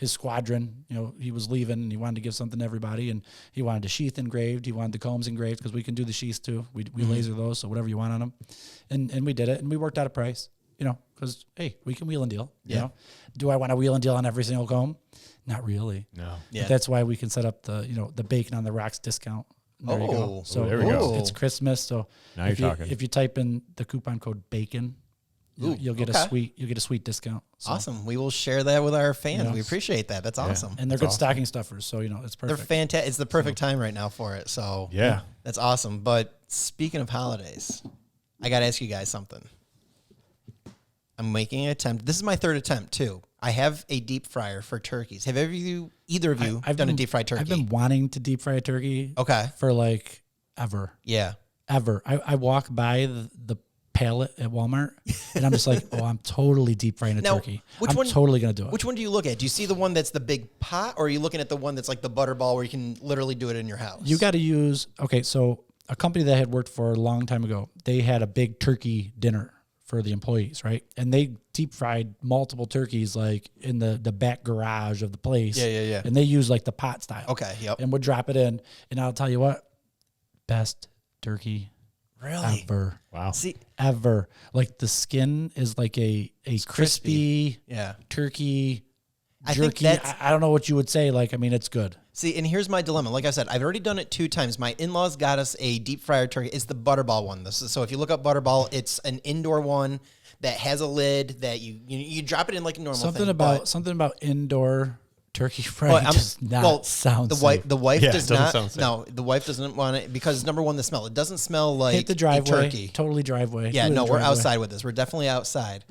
Speaker 2: squadron. He was leaving, and he wanted to give something to everybody, and he wanted the sheath engraved. He wanted the combs engraved, because we can do the sheaths too. We laser those, so whatever you want on them, and we did it, and we worked out a price. Because hey, we can wheel and deal. Do I want to wheel and deal on every single comb? Not really.
Speaker 3: No.
Speaker 2: Yeah. But that's why we can set up the bacon on the rocks discount. There you go. So
Speaker 3: there we go.
Speaker 2: It's Christmas. So
Speaker 3: now you're talking.
Speaker 2: If you type in the coupon code BACON, you'll get a sweet discount. So,
Speaker 1: Awesome. We will share that with our fans. We appreciate that. That's awesome.
Speaker 2: and they're good stocking stuffers. So it's perfect.
Speaker 1: They're fantastic. It's the perfect time right now for it. So
Speaker 3: Yeah.
Speaker 1: that's awesome. But speaking of holidays, I got to ask you guys something. I'm making an attempt. This is my third attempt too. I have a deep fryer for turkeys. Have either of you done a deep fried turkey?
Speaker 2: I've been wanting to deep fry a turkey.
Speaker 1: Okay.
Speaker 2: For like ever.
Speaker 1: Yeah.
Speaker 2: Ever. I walk by the pallet at Walmart, and I'm just like, oh, I'm totally deep frying a turkey. I'm totally going to do it.
Speaker 1: Which one do you look at? Do you see the one that's the big pot, or are you looking at the one that's like the butterball where you can literally do it in your house?
Speaker 2: You got to use, so a company that I had worked for a long time ago, they had a big turkey dinner for the employees, right? And they deep fried multiple turkeys like in the back garage of the place.
Speaker 1: Yeah.
Speaker 2: And they use like the pot style.
Speaker 1: Okay, yep.
Speaker 2: And would drop it in. And I'll tell you what, best turkey
Speaker 1: Really?
Speaker 2: ever.
Speaker 3: Wow.
Speaker 1: See,
Speaker 2: Ever. Like the skin is like a crispy
Speaker 1: yeah.
Speaker 2: turkey
Speaker 1: I think
Speaker 2: jerky.
Speaker 1: that's-
Speaker 2: I don't know what you would say. Like, I mean, it's good.
Speaker 1: See, and here's my dilemma. Like I said, I've already done it 2 times. My in-laws got us a deep fryer turkey. It's the Butterball one. So if you look up Butterball, it's an indoor one that has a lid that you drop it in like a normal
Speaker 2: Something
Speaker 1: thing.
Speaker 2: about indoor turkey frying does not sound safe.
Speaker 1: The wife
Speaker 3: Yeah,
Speaker 1: does
Speaker 3: it doesn't
Speaker 1: not.
Speaker 3: sound safe.
Speaker 1: No, the wife doesn't want it because number one, the smell. It doesn't smell like
Speaker 2: Hit the driveway.
Speaker 1: a turkey.
Speaker 2: Totally driveway.
Speaker 1: Yeah,
Speaker 2: Do it in
Speaker 1: no,
Speaker 2: the
Speaker 1: we're
Speaker 2: driveway.
Speaker 1: outside with this. We're definitely outside.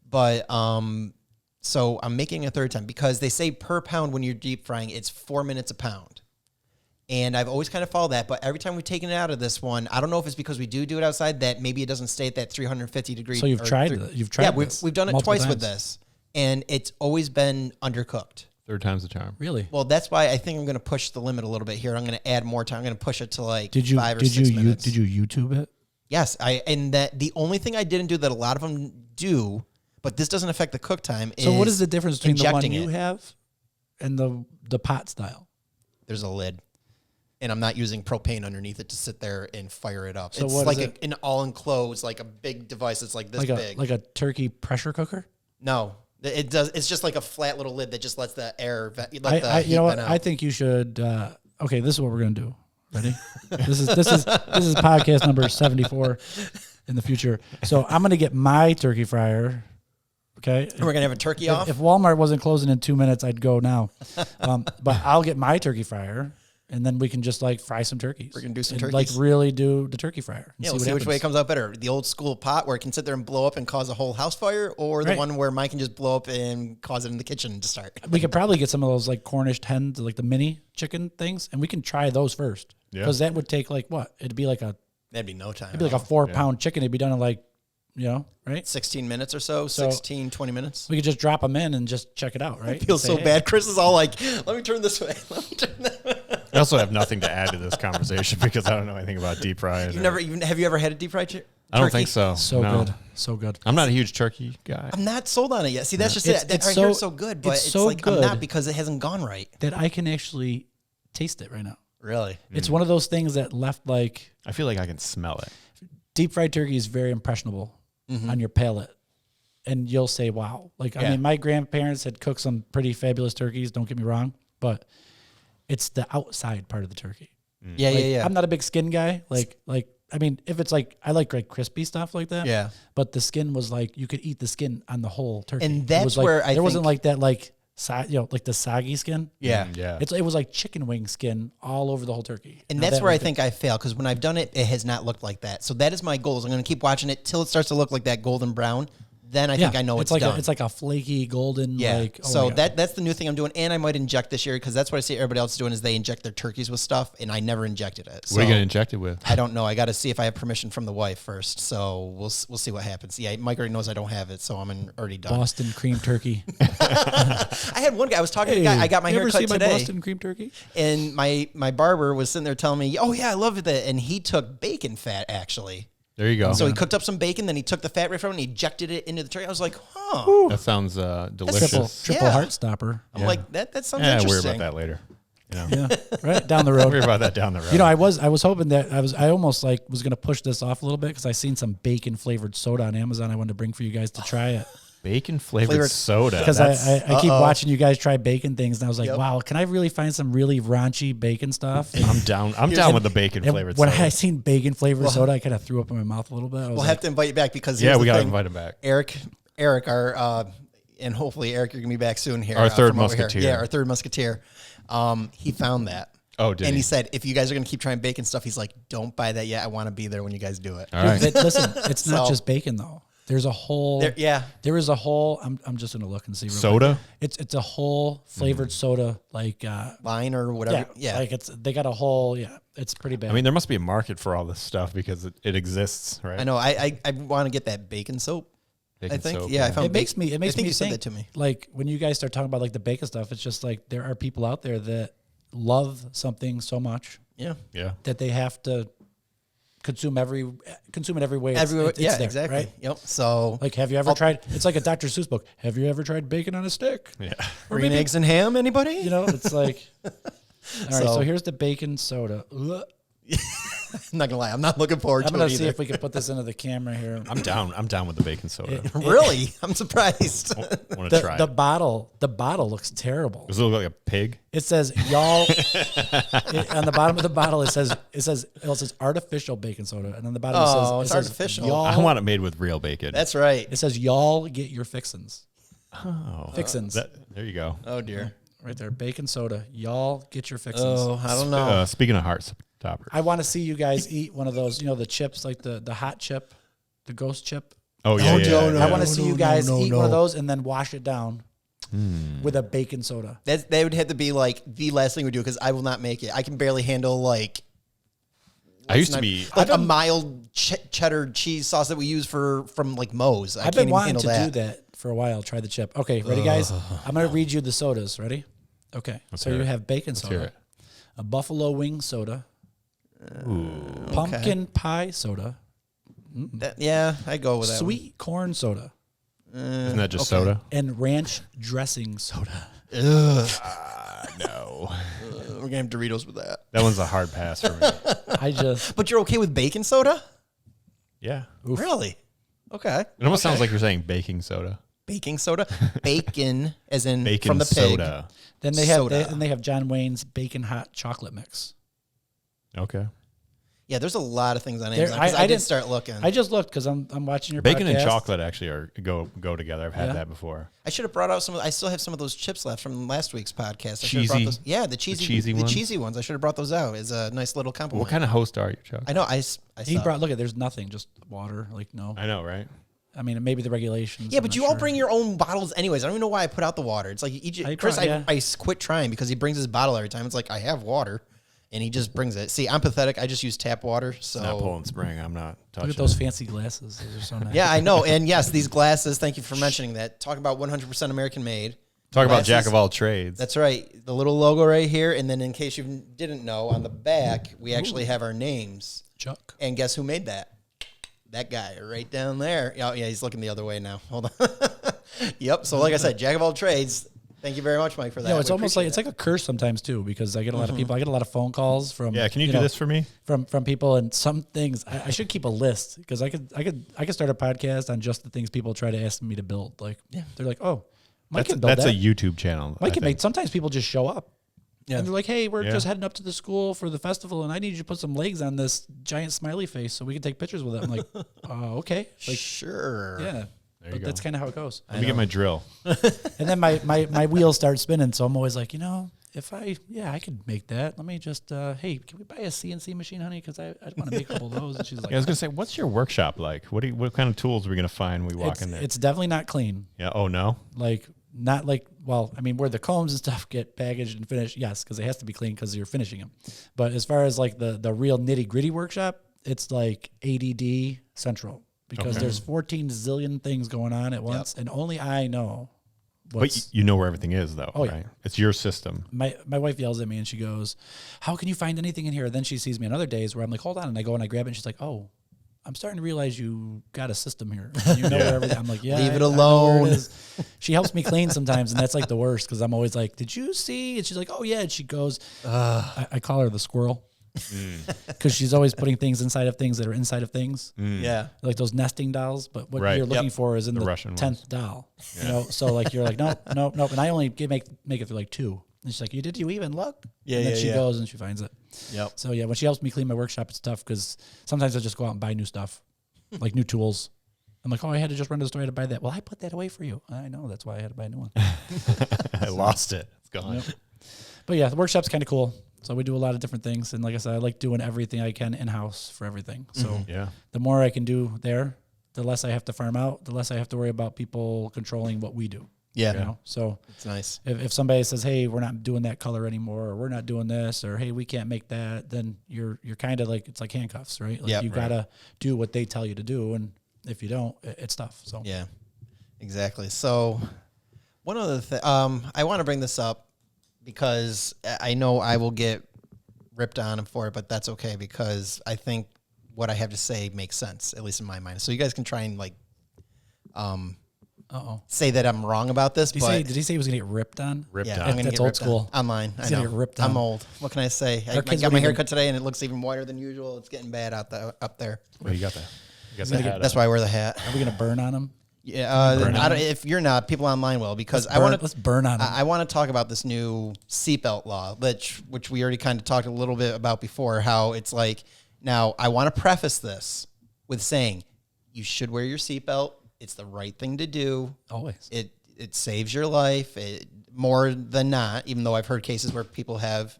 Speaker 1: But so I'm making a third time because they say per pound when you're deep frying, it's 4 minutes a pound. And I've always kind of followed that. But every time we've taken it out of this one, I don't know if it's because we do it outside that maybe it doesn't stay at that 350 degree.
Speaker 2: So you've tried it.
Speaker 1: Yeah, we've done it twice with this. And it's always been undercooked.
Speaker 3: Third time's the charm.
Speaker 2: Really?
Speaker 1: Well, that's why I think I'm going to push the limit a little bit here. I'm going to add more time. I'm going to push it to like 5 or 6 minutes.
Speaker 2: Did you YouTube it?
Speaker 1: Yes, and that the only thing I didn't do that a lot of them do, but this doesn't affect the cook time.
Speaker 2: So what is the difference between the one
Speaker 1: injecting
Speaker 2: you
Speaker 1: it.
Speaker 2: have and the pot style?
Speaker 1: There's a lid, and I'm not using propane underneath it to sit there and fire it up.
Speaker 2: So
Speaker 1: it's
Speaker 2: what
Speaker 1: like
Speaker 2: is it?
Speaker 1: an all enclosed, like a big device. It's like this big.
Speaker 2: Like a turkey pressure cooker?
Speaker 1: No, it does. It's just like a flat little lid that just lets the air. Heat
Speaker 2: You know what?
Speaker 1: vent out.
Speaker 2: I think you should. Okay, this is what we're gonna do. Ready? this is podcast number 74 in the future. So I'm gonna get my turkey fryer. Okay.
Speaker 1: And we're gonna have a turkey off.
Speaker 2: If Walmart wasn't closing in 2 minutes, I'd go now. But I'll get my turkey fryer, and then we can just like fry some turkeys.
Speaker 1: We're gonna do some
Speaker 2: and,
Speaker 1: turkeys.
Speaker 2: like really do the turkey fryer.
Speaker 1: Yeah, we'll see which way it comes out better. The old school pot where it can sit there and blow up and cause a whole house fire, or the
Speaker 2: Right.
Speaker 1: one where mine can just blow up and cause it in the kitchen to start.
Speaker 2: We could probably get some of those like Cornish hens, like the mini chicken things, and we can try those first.
Speaker 3: Yeah.
Speaker 2: Because that would take like what? It'd be like a
Speaker 1: That'd be no time.
Speaker 2: 4-pound chicken. It'd be done in like, right?
Speaker 1: 16 minutes or so, 20 minutes.
Speaker 2: We could just drop them in and just check it out, right?
Speaker 1: I feel
Speaker 2: Say,
Speaker 1: so
Speaker 2: hey.
Speaker 1: bad. Chris is all like, let me turn this way. Let me turn that way.
Speaker 3: I also have nothing to add to this conversation because I don't know anything about deep fries.
Speaker 1: Have you ever had a deep fried turkey?
Speaker 3: I don't think so.
Speaker 2: So
Speaker 3: No.
Speaker 2: good. So good.
Speaker 3: I'm not a huge turkey guy.
Speaker 1: I'm not sold on it yet. See, that's just
Speaker 2: It's-
Speaker 1: it. That
Speaker 2: it's
Speaker 1: right here
Speaker 2: so-
Speaker 1: is so good, but
Speaker 2: it's
Speaker 1: it's
Speaker 2: so
Speaker 1: like I'm
Speaker 2: good.
Speaker 1: not because it hasn't gone right.
Speaker 2: That I can actually taste it right now.
Speaker 1: Really?
Speaker 2: It's one of those things that left like
Speaker 3: I feel like I can smell it.
Speaker 2: deep fried turkey is very impressionable on your palate. And you'll say, wow. Like, I
Speaker 1: Yeah.
Speaker 2: mean, my grandparents had cooked some pretty fabulous turkeys, don't get me wrong, but it's the outside part of the turkey.
Speaker 1: Yeah,
Speaker 2: Like,
Speaker 1: yeah.
Speaker 2: I'm not a big skin guy. Like I mean, if it's like, I like crispy stuff like that.
Speaker 1: Yeah.
Speaker 2: But the skin was like, you could eat the skin on the whole turkey.
Speaker 1: And
Speaker 2: It
Speaker 1: that's
Speaker 2: was like,
Speaker 1: where I
Speaker 2: there wasn't
Speaker 1: think-
Speaker 2: like that, like, like the soggy skin.
Speaker 1: Yeah.
Speaker 3: Yeah.
Speaker 2: It was like chicken wing skin all over the whole turkey.
Speaker 1: And
Speaker 2: Now
Speaker 1: that's
Speaker 2: that
Speaker 1: where I
Speaker 2: was
Speaker 1: think I fail, because when I've done it, it has not looked like that. So that is my goal. Is I'm going to keep watching it till it starts to look like that golden brown. Then I think I know it's
Speaker 2: like
Speaker 1: done.
Speaker 2: it's like a flaky golden.
Speaker 1: Yeah.
Speaker 2: Like, oh
Speaker 1: so
Speaker 2: my God.
Speaker 1: that's the new thing I'm doing, and I might inject this year, because that's what I see everybody else doing is they inject their turkeys with stuff, and I never injected it. So
Speaker 3: What are you going to inject it with?
Speaker 1: I don't know. I got to see if I have permission from the wife first. So we'll see what happens. Yeah, Mike already knows I don't have it, so I'm already done.
Speaker 2: Boston cream turkey.
Speaker 1: I had one guy. I was talking to a guy. I got my
Speaker 2: you
Speaker 1: hair
Speaker 2: ever
Speaker 1: cut
Speaker 2: see
Speaker 1: today.
Speaker 2: my Boston cream turkey?
Speaker 1: And my barber was sitting there telling me, "Oh yeah, I love it." And he took bacon fat actually.
Speaker 3: There you go.
Speaker 1: So he cooked up some bacon, then he took the fat right from it and he ejected it into the turkey. I was like, "Huh."
Speaker 3: That sounds delicious.
Speaker 2: Triple
Speaker 1: Yeah.
Speaker 2: heart stopper.
Speaker 1: I'm like, that sounds
Speaker 3: Yeah, worry
Speaker 1: interesting.
Speaker 3: about that later. You know,
Speaker 2: Yeah, right down the road.
Speaker 3: worry about that down the road.
Speaker 2: You know, I was hoping that I almost like was gonna push this off a little bit because I seen some bacon flavored soda on Amazon. I wanted to bring for you guys to try it
Speaker 3: bacon flavored
Speaker 1: Flavored-
Speaker 3: soda.
Speaker 2: because I keep watching you guys try bacon things, and I was like,
Speaker 1: Yep.
Speaker 2: wow, can I really find some really raunchy bacon stuff?
Speaker 3: I'm down. I'm down with the bacon
Speaker 2: And
Speaker 3: flavored
Speaker 2: when
Speaker 3: soda.
Speaker 2: I seen bacon flavored soda, I kind of threw up in my mouth a little bit. I was
Speaker 1: We'll
Speaker 2: like,
Speaker 1: have to invite you back because
Speaker 3: Yeah,
Speaker 1: here's
Speaker 3: we
Speaker 1: the
Speaker 3: got to
Speaker 1: thing.
Speaker 3: invite him back.
Speaker 1: Eric, our and hopefully Eric, you're gonna be back soon here.
Speaker 3: Our third
Speaker 1: from over here.
Speaker 3: musketeer.
Speaker 1: Yeah, our third musketeer. He found that.
Speaker 3: Oh, did
Speaker 1: and
Speaker 3: he?
Speaker 1: he said, if you guys are gonna keep trying bacon stuff, he's like, don't buy that yet. I want to be there when you guys do it.
Speaker 3: All right.
Speaker 2: But listen, it's not
Speaker 1: So-
Speaker 2: just bacon though. There's a whole There is a whole. I'm just gonna look and see. Real
Speaker 3: Soda?
Speaker 2: quick. It's a whole flavored soda like
Speaker 1: Line or whatever. Yeah.
Speaker 2: like they got a whole It's pretty bad.
Speaker 3: I mean, there must be a market for all this stuff because it exists, right?
Speaker 1: I know. I want to get that bacon soap.
Speaker 3: Bacon
Speaker 1: I think.
Speaker 3: soap,
Speaker 1: Yeah, I found
Speaker 2: it makes me.
Speaker 1: I think
Speaker 2: me
Speaker 1: you said
Speaker 2: think
Speaker 1: that to me.
Speaker 2: like when you guys start talking about like the bacon stuff. It's just like there are people out there that love something so much
Speaker 1: Yeah.
Speaker 3: Yeah.
Speaker 2: that they have to consume it every way.
Speaker 1: Everywhere.
Speaker 2: It's
Speaker 1: Yeah,
Speaker 2: there,
Speaker 1: exactly.
Speaker 2: Right?
Speaker 1: Yep. So
Speaker 2: Like, have you ever tried? It's like a Dr. Seuss book. Have you ever tried bacon on a stick?
Speaker 3: Yeah.
Speaker 1: green eggs and ham. Anybody?
Speaker 2: You know, it's like. All right, so
Speaker 1: So-
Speaker 2: here's the bacon soda.
Speaker 1: I'm not gonna lie. I'm not looking forward
Speaker 2: I'm
Speaker 1: to
Speaker 2: gonna
Speaker 1: it
Speaker 2: see
Speaker 1: either.
Speaker 2: if we can put this into the camera here.
Speaker 3: I'm down. I'm down with the bacon soda.
Speaker 1: Really? I'm surprised.
Speaker 3: Want to try
Speaker 2: The
Speaker 3: it.
Speaker 2: bottle looks terrible.
Speaker 3: Does it look like a pig?
Speaker 2: It says y'all on the bottom of the bottle. It says artificial bacon soda, and on the bottom
Speaker 1: Oh,
Speaker 2: it
Speaker 1: it's
Speaker 2: says
Speaker 1: artificial.
Speaker 2: Y'all,
Speaker 3: I want it made with real bacon.
Speaker 1: That's right.
Speaker 2: it says y'all get your fixins.
Speaker 3: oh,
Speaker 2: Fixins
Speaker 3: there you go.
Speaker 1: Oh dear.
Speaker 2: right there. Bacon soda. Y'all get your fixins.
Speaker 1: Oh, I don't know.
Speaker 3: Speaking of heart toppers.
Speaker 2: I want to see you guys eat one of those. You know the chips, like the hot chip, the ghost chip.
Speaker 3: Oh yeah,
Speaker 1: no,
Speaker 2: I want to
Speaker 1: No,
Speaker 2: see
Speaker 1: no,
Speaker 2: you guys
Speaker 1: no,
Speaker 2: eat
Speaker 1: no.
Speaker 2: one of those and then wash it down with a bacon soda.
Speaker 1: That would have to be like the last thing we do, because I will not make it. I can barely handle like.
Speaker 3: I used to be.
Speaker 1: like a mild cheddar cheese sauce that we use from like Moe's. I
Speaker 2: I've
Speaker 1: can't
Speaker 2: been
Speaker 1: even
Speaker 2: wanting
Speaker 1: handle
Speaker 2: to
Speaker 1: that.
Speaker 2: do that for a while. Try the chip. Okay, ready, guys? I'm going to read you the sodas. Ready? Okay. So
Speaker 3: hear
Speaker 2: you
Speaker 3: it.
Speaker 2: have bacon
Speaker 3: hear
Speaker 2: soda,
Speaker 3: it.
Speaker 2: a buffalo wing soda, pumpkin pie soda,
Speaker 1: Yeah, I go with that.
Speaker 2: sweet corn soda,
Speaker 3: Isn't that just soda?
Speaker 2: and ranch dressing soda.
Speaker 3: No.
Speaker 1: We're gonna have Doritos with that.
Speaker 3: That one's a hard pass for me.
Speaker 2: I just
Speaker 1: But you're okay with baking soda?
Speaker 3: Yeah.
Speaker 1: Really? Okay.
Speaker 3: It almost sounds like you're saying baking soda.
Speaker 1: Baking soda, bacon, as in
Speaker 3: Bacon
Speaker 1: from the pig.
Speaker 3: soda.
Speaker 2: then they have
Speaker 1: Soda.
Speaker 2: then they have John Wayne's bacon hot chocolate mix.
Speaker 3: Okay.
Speaker 1: Yeah, there's a lot of things on
Speaker 2: There-
Speaker 1: Amazon. 'Cause
Speaker 2: I
Speaker 1: I did
Speaker 2: didn't-
Speaker 1: start looking.
Speaker 2: I just looked because I'm watching your
Speaker 3: Bacon and
Speaker 2: podcast.
Speaker 3: chocolate actually go together. I've had
Speaker 2: Yeah.
Speaker 3: that before.
Speaker 1: I should have brought out some. I still have some of those chips left from last week's podcast. I should have
Speaker 3: Cheesy?
Speaker 1: brought those. Yeah, the
Speaker 3: ones?
Speaker 1: cheesy ones. I should have brought those out as a nice little compliment.
Speaker 3: What kind of host are you, Chuck?
Speaker 1: I know. I
Speaker 2: He
Speaker 1: stopped.
Speaker 2: brought. Look at there's nothing, just water. Like no.
Speaker 3: I know, right?
Speaker 2: I mean, maybe the regulations.
Speaker 1: Yeah,
Speaker 2: I'm
Speaker 1: but
Speaker 2: not
Speaker 1: you all
Speaker 2: sure.
Speaker 1: bring your own bottles anyways. I don't even know why I put out the water. It's like
Speaker 2: I
Speaker 1: Chris.
Speaker 2: brought- yeah.
Speaker 1: I quit trying because he brings his bottle every time. It's like I have water, and he just brings it. See, I'm pathetic. I just use tap water. So
Speaker 3: Not Poland Spring. I'm not touching
Speaker 2: Look at those
Speaker 3: it.
Speaker 2: fancy glasses. Those are so nice.
Speaker 1: yeah, I know. And yes, these glasses. Thank you for mentioning that. Talk about 100% American made.
Speaker 3: Talk about
Speaker 1: Glasses.
Speaker 3: jack of all trades.
Speaker 1: That's right. The little logo right here, and then in case you didn't know, on the back we actually have our names.
Speaker 2: Chuck.
Speaker 1: And guess who made that? That guy right down there. Oh, yeah, he's looking the other way now. Hold on. Yep. So, like I said, jack of all trades. Thank you very much, Mike, for that.
Speaker 2: No, it's
Speaker 1: We
Speaker 2: almost like
Speaker 1: appreciate
Speaker 2: it's like a curse sometimes too, because I get a lot of people. I get a lot of phone calls from.
Speaker 3: Yeah, can you do
Speaker 2: know,
Speaker 3: this for me?
Speaker 2: from people, and some things I should keep a list because I could start a podcast on just the things people try to ask me to build. Like they're like, oh, Mike can build
Speaker 3: That's
Speaker 2: that.
Speaker 3: a YouTube channel.
Speaker 2: Mike
Speaker 3: I
Speaker 2: can
Speaker 3: think.
Speaker 2: make. Sometimes people just show up.
Speaker 1: Yeah.
Speaker 2: And they're like, hey, we're
Speaker 3: Yeah.
Speaker 2: just heading up to the school for the festival, and I need you to put some legs on this giant smiley face so we can take pictures with it. I'm like, okay. Like,
Speaker 1: Sure.
Speaker 2: yeah. But
Speaker 3: go.
Speaker 2: that's kind of how it goes.
Speaker 3: Let me get my drill.
Speaker 2: And then my wheels start spinning, so I'm always like, I could make that. Let me just, hey, can we buy a CNC machine, honey? Because I want to make a couple of those. And she's like,
Speaker 3: Yeah, I was gonna say, what's your workshop like? What kind of tools are we gonna find when we walk in there?
Speaker 2: it's definitely not clean.
Speaker 3: Yeah. Oh no.
Speaker 2: Like, not like, well, I mean, where the combs and stuff get packaged and finished, yes, because it has to be clean because you're finishing them. But as far as like the real nitty gritty workshop, it's like ADD central because there's 14 zillion things going on at once, and only I know.
Speaker 3: But you know where everything is, though,
Speaker 2: Oh,
Speaker 3: right?
Speaker 2: yeah.
Speaker 3: It's your system.
Speaker 2: My wife yells at me and she goes, how can you find anything in here? Then she sees me on other days where I'm like, hold on. And I go and I grab it and she's like, oh, I'm starting to realize you got a system here. You know where everything. I'm like, yeah.
Speaker 1: Leave it
Speaker 2: I know where
Speaker 1: alone.
Speaker 2: it is. She helps me clean sometimes, and that's like the worst because I'm always like, did you see? And she's like, oh, yeah. And she goes, I call her the squirrel because she's always putting things inside of things that are inside of things.
Speaker 1: Yeah.
Speaker 2: Like those nesting dolls, but what
Speaker 3: Right.
Speaker 2: you're looking for is in the
Speaker 3: Russian
Speaker 2: 10th doll. You know, so like you're like, nope. And I only make it through like 2. And she's like, did you even look?
Speaker 1: Yeah,
Speaker 2: and then
Speaker 1: yeah,
Speaker 2: she
Speaker 1: yeah.
Speaker 2: goes and she finds it.
Speaker 1: Yep.
Speaker 2: So yeah, when she helps me clean my workshop, it's tough because sometimes I just go out and buy new stuff, like new tools. I'm like, oh, I had to just run to the store to buy that. Well, I put that away for you. I know, that's why I had to buy a new one.
Speaker 3: I lost it. It's gone.
Speaker 2: Yep. But yeah, the workshop's kind of cool. So we do a lot of different things. And like I said, I like doing everything I can in-house for everything. So
Speaker 3: Yeah.
Speaker 2: the more I can do there, the less I have to farm out, the less I have to worry about people controlling what we do.
Speaker 1: Yeah.
Speaker 2: You know? So
Speaker 1: It's nice.
Speaker 2: if somebody says, hey, we're not doing that color anymore, or we're not doing this, or hey, we can't make that, then you're kind of like, it's like handcuffs, right? Like
Speaker 1: Yep.
Speaker 2: you got to do what they tell you to do. And if you don't, it's tough. So
Speaker 1: Yeah, exactly. So one other thing, I want to bring this up because I know I will get ripped on for it, but that's okay because I think what I have to say makes sense, at least in my mind. So you guys can try and like say that I'm wrong about this.
Speaker 2: Did
Speaker 1: but
Speaker 2: he say he was going to get ripped on?
Speaker 3: Ripped
Speaker 1: yeah,
Speaker 3: on.
Speaker 1: I'm gonna
Speaker 2: That's
Speaker 1: get
Speaker 2: old
Speaker 1: ripped
Speaker 2: school.
Speaker 1: on. Online. I
Speaker 2: He's gonna
Speaker 1: know.
Speaker 2: get ripped
Speaker 1: I'm
Speaker 2: on.
Speaker 1: old. What can I say? I
Speaker 2: kids
Speaker 1: got my
Speaker 2: wouldn't
Speaker 1: hair
Speaker 2: even-
Speaker 1: cut today and it looks even whiter than usual. It's getting bad up there.
Speaker 3: Well, you got that. You got the hat
Speaker 1: That's
Speaker 3: on.
Speaker 1: why I wear the hat.
Speaker 2: Are we going to burn on him?
Speaker 1: Yeah,
Speaker 3: Burn
Speaker 1: I don't, if you're not, people online will because I
Speaker 2: Burn-
Speaker 1: want to.
Speaker 2: let's burn on him.
Speaker 1: I want to talk about this new seatbelt law, which we already kind of talked a little bit about before. How it's like now. I want to preface this with saying you should wear your seatbelt. It's the right thing to do.
Speaker 2: Always.
Speaker 1: It saves your life more than not. Even though I've heard cases where people have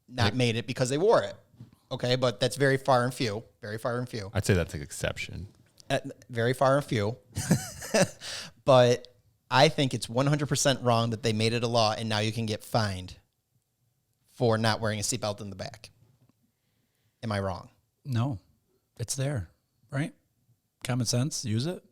Speaker 1: not made it because they wore it. Okay, but that's very far and few. Very far and few.
Speaker 3: I'd say that's an exception.
Speaker 1: Very far and few. But I think it's 100% wrong that they made it a law and now you can get fined for not wearing a seatbelt in the back. Am I wrong?
Speaker 2: No, it's there, right? Common sense, use it.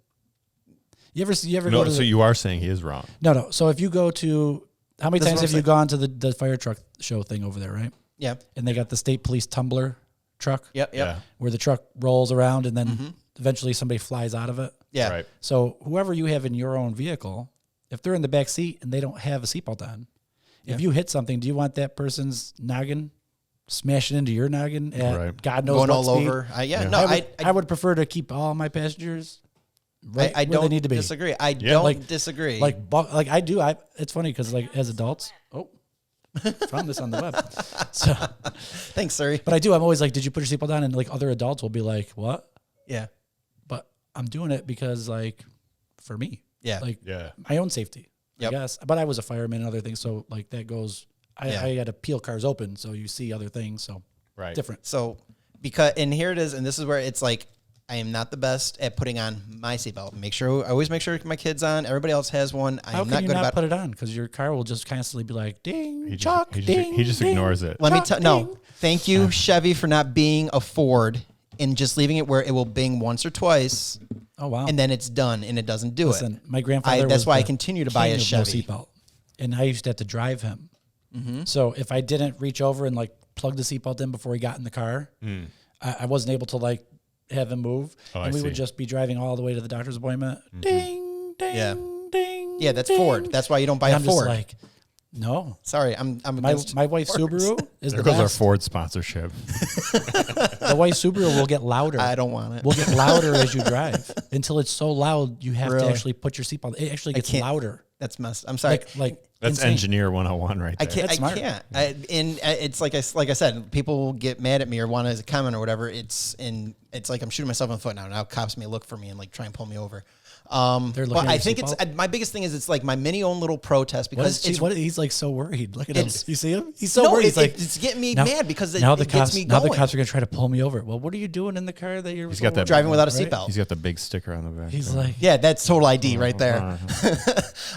Speaker 2: You ever go
Speaker 3: No,
Speaker 2: to
Speaker 3: so
Speaker 2: the,
Speaker 3: you are saying he is wrong.
Speaker 2: No. So if you go to, how many
Speaker 1: That's
Speaker 2: times
Speaker 1: what
Speaker 2: have
Speaker 1: I'm
Speaker 2: you gone to the fire truck show thing over there, right?
Speaker 1: Yeah.
Speaker 2: And they got the state police tumbler truck
Speaker 1: Yep.
Speaker 3: Yeah.
Speaker 2: where the truck rolls around and then eventually somebody flies out of it.
Speaker 1: Yeah.
Speaker 3: Right.
Speaker 2: So whoever you have in your own vehicle, if they're in the back seat and they don't have a seatbelt on, if you hit something, do you want that person's noggin smashing into your noggin at
Speaker 3: Right.
Speaker 2: God knows
Speaker 1: Going
Speaker 2: what
Speaker 1: all
Speaker 2: speed?
Speaker 1: over.
Speaker 2: I would prefer to keep all my passengers right
Speaker 1: I
Speaker 2: where
Speaker 1: don't
Speaker 2: they need to be.
Speaker 1: disagree. I don't
Speaker 2: Like-
Speaker 1: disagree.
Speaker 2: Like I do. It's funny because like as adults, found this on the web. So,
Speaker 1: thanks, sorry.
Speaker 2: but I do. I'm always like, did you put your seatbelt on? And like other adults will be like, what?
Speaker 1: Yeah.
Speaker 2: But I'm doing it because like for me,
Speaker 1: Yeah.
Speaker 2: like
Speaker 3: Yeah.
Speaker 2: my own safety,
Speaker 1: Yep.
Speaker 2: I guess. But I was a fireman and other things, so like that goes.
Speaker 1: Yeah.
Speaker 2: I had to peel cars open, so you see other things. So
Speaker 3: Right.
Speaker 2: different.
Speaker 1: So and here it is, and this is where it's like I am not the best at putting on my seatbelt. I always make sure my kid's on. Everybody else has one.
Speaker 2: How
Speaker 1: I'm
Speaker 2: can
Speaker 1: not
Speaker 2: you
Speaker 1: good
Speaker 2: not
Speaker 1: about
Speaker 2: put it on? Because your car will just constantly be like, ding,
Speaker 3: He
Speaker 2: chalk,
Speaker 3: just,
Speaker 2: ding.
Speaker 3: he just
Speaker 2: ding,
Speaker 3: ignores it.
Speaker 1: Let me
Speaker 2: chalk,
Speaker 1: tell no.
Speaker 2: ding.
Speaker 1: Thank you, Chevy, for not being a Ford and just leaving it where it will bing once or twice,
Speaker 2: Oh wow.
Speaker 1: and then it's done, and it doesn't do
Speaker 2: Listen,
Speaker 1: it.
Speaker 2: my grandfather.
Speaker 1: That's
Speaker 2: was
Speaker 1: why I
Speaker 2: the
Speaker 1: continue to buy a
Speaker 2: king of no
Speaker 1: Chevy.
Speaker 2: seatbelt, and I used to have to drive him. So if I didn't reach over and like plug the seatbelt in before he got in the car, I wasn't able to like have him move,
Speaker 3: Oh,
Speaker 2: and
Speaker 3: I
Speaker 2: we would
Speaker 3: see.
Speaker 2: just be driving all the way to the doctor's appointment. Ding, ding,
Speaker 1: Yeah.
Speaker 2: ding.
Speaker 1: Yeah, that's
Speaker 2: ding.
Speaker 1: Ford. That's why you don't buy
Speaker 2: And
Speaker 1: a
Speaker 2: I'm just
Speaker 1: Ford.
Speaker 2: like, no.
Speaker 1: Sorry, I'm
Speaker 2: My
Speaker 1: against
Speaker 2: wife's
Speaker 1: Fords.
Speaker 2: Subaru is
Speaker 3: There
Speaker 2: the
Speaker 3: goes our
Speaker 2: best.
Speaker 3: Ford sponsorship.
Speaker 2: The white Subaru will get louder.
Speaker 1: I don't want it.
Speaker 2: Will get louder as you drive until it's so loud you have to
Speaker 1: Really?
Speaker 2: actually put your seatbelt. It actually gets
Speaker 1: can't-
Speaker 2: louder.
Speaker 1: That's messed. I'm sorry.
Speaker 2: Like
Speaker 3: That's
Speaker 2: insane.
Speaker 3: Engineer 101 right there.
Speaker 1: I can't.
Speaker 2: That's smart.
Speaker 1: It's like I said, people get mad at me or want to comment or whatever. It's like I'm shooting myself in the foot now. Now cops may look for me and like try and pull me over.
Speaker 2: They're looking
Speaker 1: But
Speaker 2: at
Speaker 1: I
Speaker 2: your
Speaker 1: think
Speaker 2: seatbelt?
Speaker 1: my biggest thing is it's like my mini own little protest because
Speaker 2: He's like so worried. Look at him.
Speaker 1: It's-
Speaker 2: You see him? He's so worried. He's like,
Speaker 1: it's getting me mad because
Speaker 2: now
Speaker 1: it
Speaker 2: the
Speaker 1: gets
Speaker 2: cops.
Speaker 1: me
Speaker 2: Now
Speaker 1: going.
Speaker 2: the cops are gonna try to pull me over. Well, what are you doing in the car that you're?
Speaker 3: He's got that
Speaker 1: Driving without a
Speaker 2: right?
Speaker 1: seatbelt.
Speaker 3: He's got the big sticker on the back.
Speaker 2: He's like,
Speaker 1: Yeah, that's total ID right there.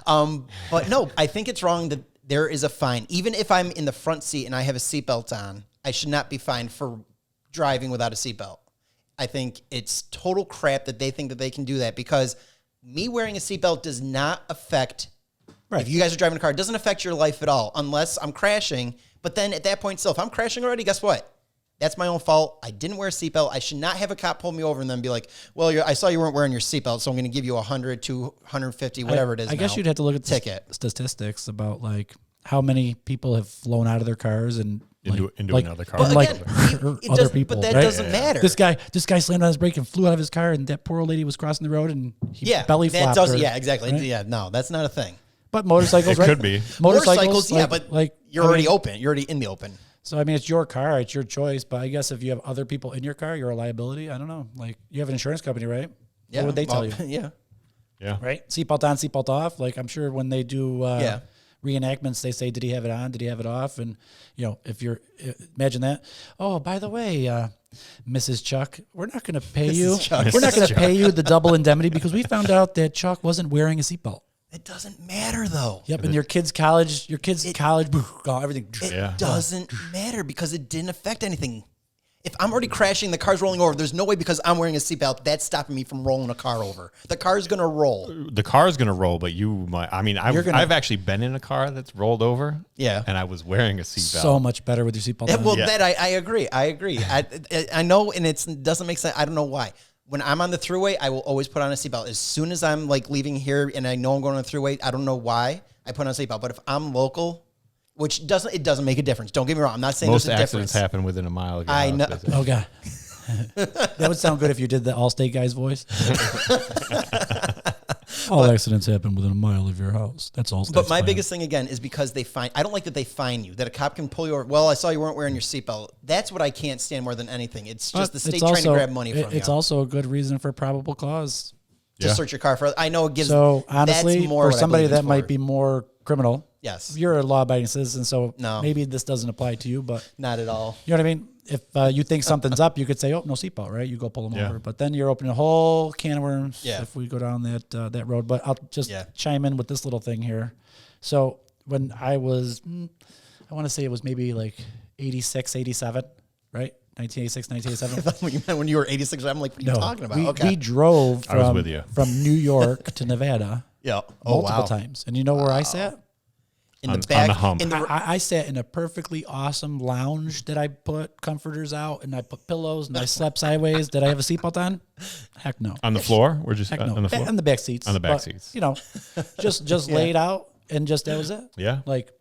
Speaker 1: But no, I think it's wrong that there is a fine. Even if I'm in the front seat and I have a seatbelt on, I should not be fined for driving without a seatbelt. I think it's total crap that they think that they can do that because me wearing a seatbelt does not affect,
Speaker 2: Right.
Speaker 1: if you guys are driving a car, it doesn't affect your life at all unless I'm crashing. But then at that point still, if I'm crashing already, guess what? That's my own fault. I didn't wear a seatbelt. I should not have a cop pull me over and then be like, well, I saw you weren't wearing your seatbelt, so I'm going to give you 100, 250, whatever it is.
Speaker 2: I guess you'd have to look at the
Speaker 1: ticket
Speaker 2: statistics about like how many people have flown out of their cars and
Speaker 3: Into
Speaker 2: like,
Speaker 3: another car.
Speaker 2: and,
Speaker 1: But
Speaker 2: like
Speaker 1: again,
Speaker 2: hurt
Speaker 1: it
Speaker 2: other
Speaker 1: doesn't-
Speaker 2: people.
Speaker 1: but that
Speaker 2: right?
Speaker 1: doesn't matter.
Speaker 2: This guy slammed on his brake and flew out of his car, and that poor old lady was crossing the road and he belly
Speaker 1: that
Speaker 2: flopped
Speaker 1: does.
Speaker 2: her.
Speaker 1: Yeah, exactly.
Speaker 2: right?
Speaker 1: Yeah, no, that's not a thing.
Speaker 2: But motorcycles,
Speaker 3: It
Speaker 2: right?
Speaker 3: could be.
Speaker 2: Motorcycles,
Speaker 1: yeah,
Speaker 2: like,
Speaker 1: but
Speaker 2: like
Speaker 1: you're
Speaker 2: I
Speaker 1: already
Speaker 2: mean,
Speaker 1: open. You're already in the open.
Speaker 2: So I mean, it's your car, it's your choice. But I guess if you have other people in your car, you're a liability. I don't know. Like you have an insurance company, right?
Speaker 1: Yeah,
Speaker 2: What would they tell you?
Speaker 1: Yeah,
Speaker 3: Yeah.
Speaker 2: Right? Seatbelt on, seatbelt off. Like I'm sure when they do
Speaker 1: Yeah.
Speaker 2: reenactments, they say, did he have it on? Did he have it off? And you know, if you're imagine that. Oh, by the way, Mrs. Chuck, we're not going to pay you.
Speaker 1: Chuck.
Speaker 2: We're not going
Speaker 3: Mrs.
Speaker 2: to pay you the double indemnity because we found out that Chuck wasn't wearing a seatbelt.
Speaker 1: it doesn't matter though.
Speaker 2: Yep, and your kid's college, everything.
Speaker 3: Yeah.
Speaker 1: Doesn't matter because it didn't affect anything. If I'm already crashing, the car's rolling over. There's no way because I'm wearing a seatbelt that's stopping me from rolling a car over. The car's gonna roll.
Speaker 3: The car's going to roll, but you might. I mean, I've actually been in a car that's rolled over.
Speaker 1: Yeah.
Speaker 3: And I was wearing a seatbelt.
Speaker 2: So much better with your seatbelt on.
Speaker 1: Well,
Speaker 3: Yeah.
Speaker 1: that I agree. I know, and it doesn't make sense. I don't know why. When I'm on the thruway, I will always put on a seatbelt. As soon as I'm like leaving here and I know I'm going on the thruway, I don't know why I put on a seatbelt. But if I'm local, which doesn't make a difference. Don't get me wrong. I'm not saying
Speaker 3: Most
Speaker 1: there's a
Speaker 3: accidents
Speaker 1: difference.
Speaker 3: happen within a mile of your
Speaker 1: I
Speaker 3: house,
Speaker 1: know.
Speaker 3: doesn't it?
Speaker 2: Oh god, that would sound good if you did the Allstate guy's voice. All accidents happen within a mile of your house. That's Allstate's
Speaker 1: But my
Speaker 2: plan.
Speaker 1: biggest thing again is because they fine. I don't like that they fine you. That a cop can pull you over. Well, I saw you weren't wearing your seatbelt. That's what I can't stand more than anything. It's just
Speaker 2: But
Speaker 1: the state
Speaker 2: it's
Speaker 1: trying
Speaker 2: also-
Speaker 1: to grab money from
Speaker 2: It's
Speaker 1: you.
Speaker 2: also a good reason for probable cause.
Speaker 1: To
Speaker 3: Yeah.
Speaker 1: search your car for. I know it gives.
Speaker 2: So honestly,
Speaker 1: that's more
Speaker 2: for
Speaker 1: what I
Speaker 2: somebody
Speaker 1: believe
Speaker 2: that
Speaker 1: it's
Speaker 2: might
Speaker 1: for.
Speaker 2: be more criminal,
Speaker 1: Yes.
Speaker 2: you're a law-abiding citizen, so
Speaker 1: No.
Speaker 2: maybe this doesn't apply to you. But
Speaker 1: Not at all.
Speaker 2: you know what I mean? If you think something's up, you could say, "Oh, no seatbelt," right? You go pull them
Speaker 3: Yeah.
Speaker 2: over. But then you're opening a whole can of worms
Speaker 1: Yeah.
Speaker 2: if we go down that road. But I'll just
Speaker 1: Yeah.
Speaker 2: chime in with this little thing here. So when I was, I want to say it was maybe like 86, 87, right? 1986, 1987.
Speaker 1: when you were 86, I'm like, what are you talking about?
Speaker 2: We drove
Speaker 3: I was
Speaker 2: from,
Speaker 3: with you.
Speaker 2: from New York to Nevada
Speaker 1: Yeah. Oh,
Speaker 2: multiple
Speaker 1: wow.
Speaker 2: times. And you know where I sat?
Speaker 1: In
Speaker 3: On-
Speaker 1: the back.
Speaker 3: on the hump.
Speaker 1: In the,
Speaker 2: I sat in a perfectly awesome lounge that I put comforters out and I put pillows and I slept sideways. Did I have a seatbelt on? Heck no.
Speaker 3: On the floor? We're just
Speaker 2: Heck no.
Speaker 3: on the floor?
Speaker 2: On the back seats.
Speaker 3: On the back
Speaker 2: But,
Speaker 3: seats.
Speaker 2: You know, just laid out and just that was it.
Speaker 3: Yeah.
Speaker 2: Like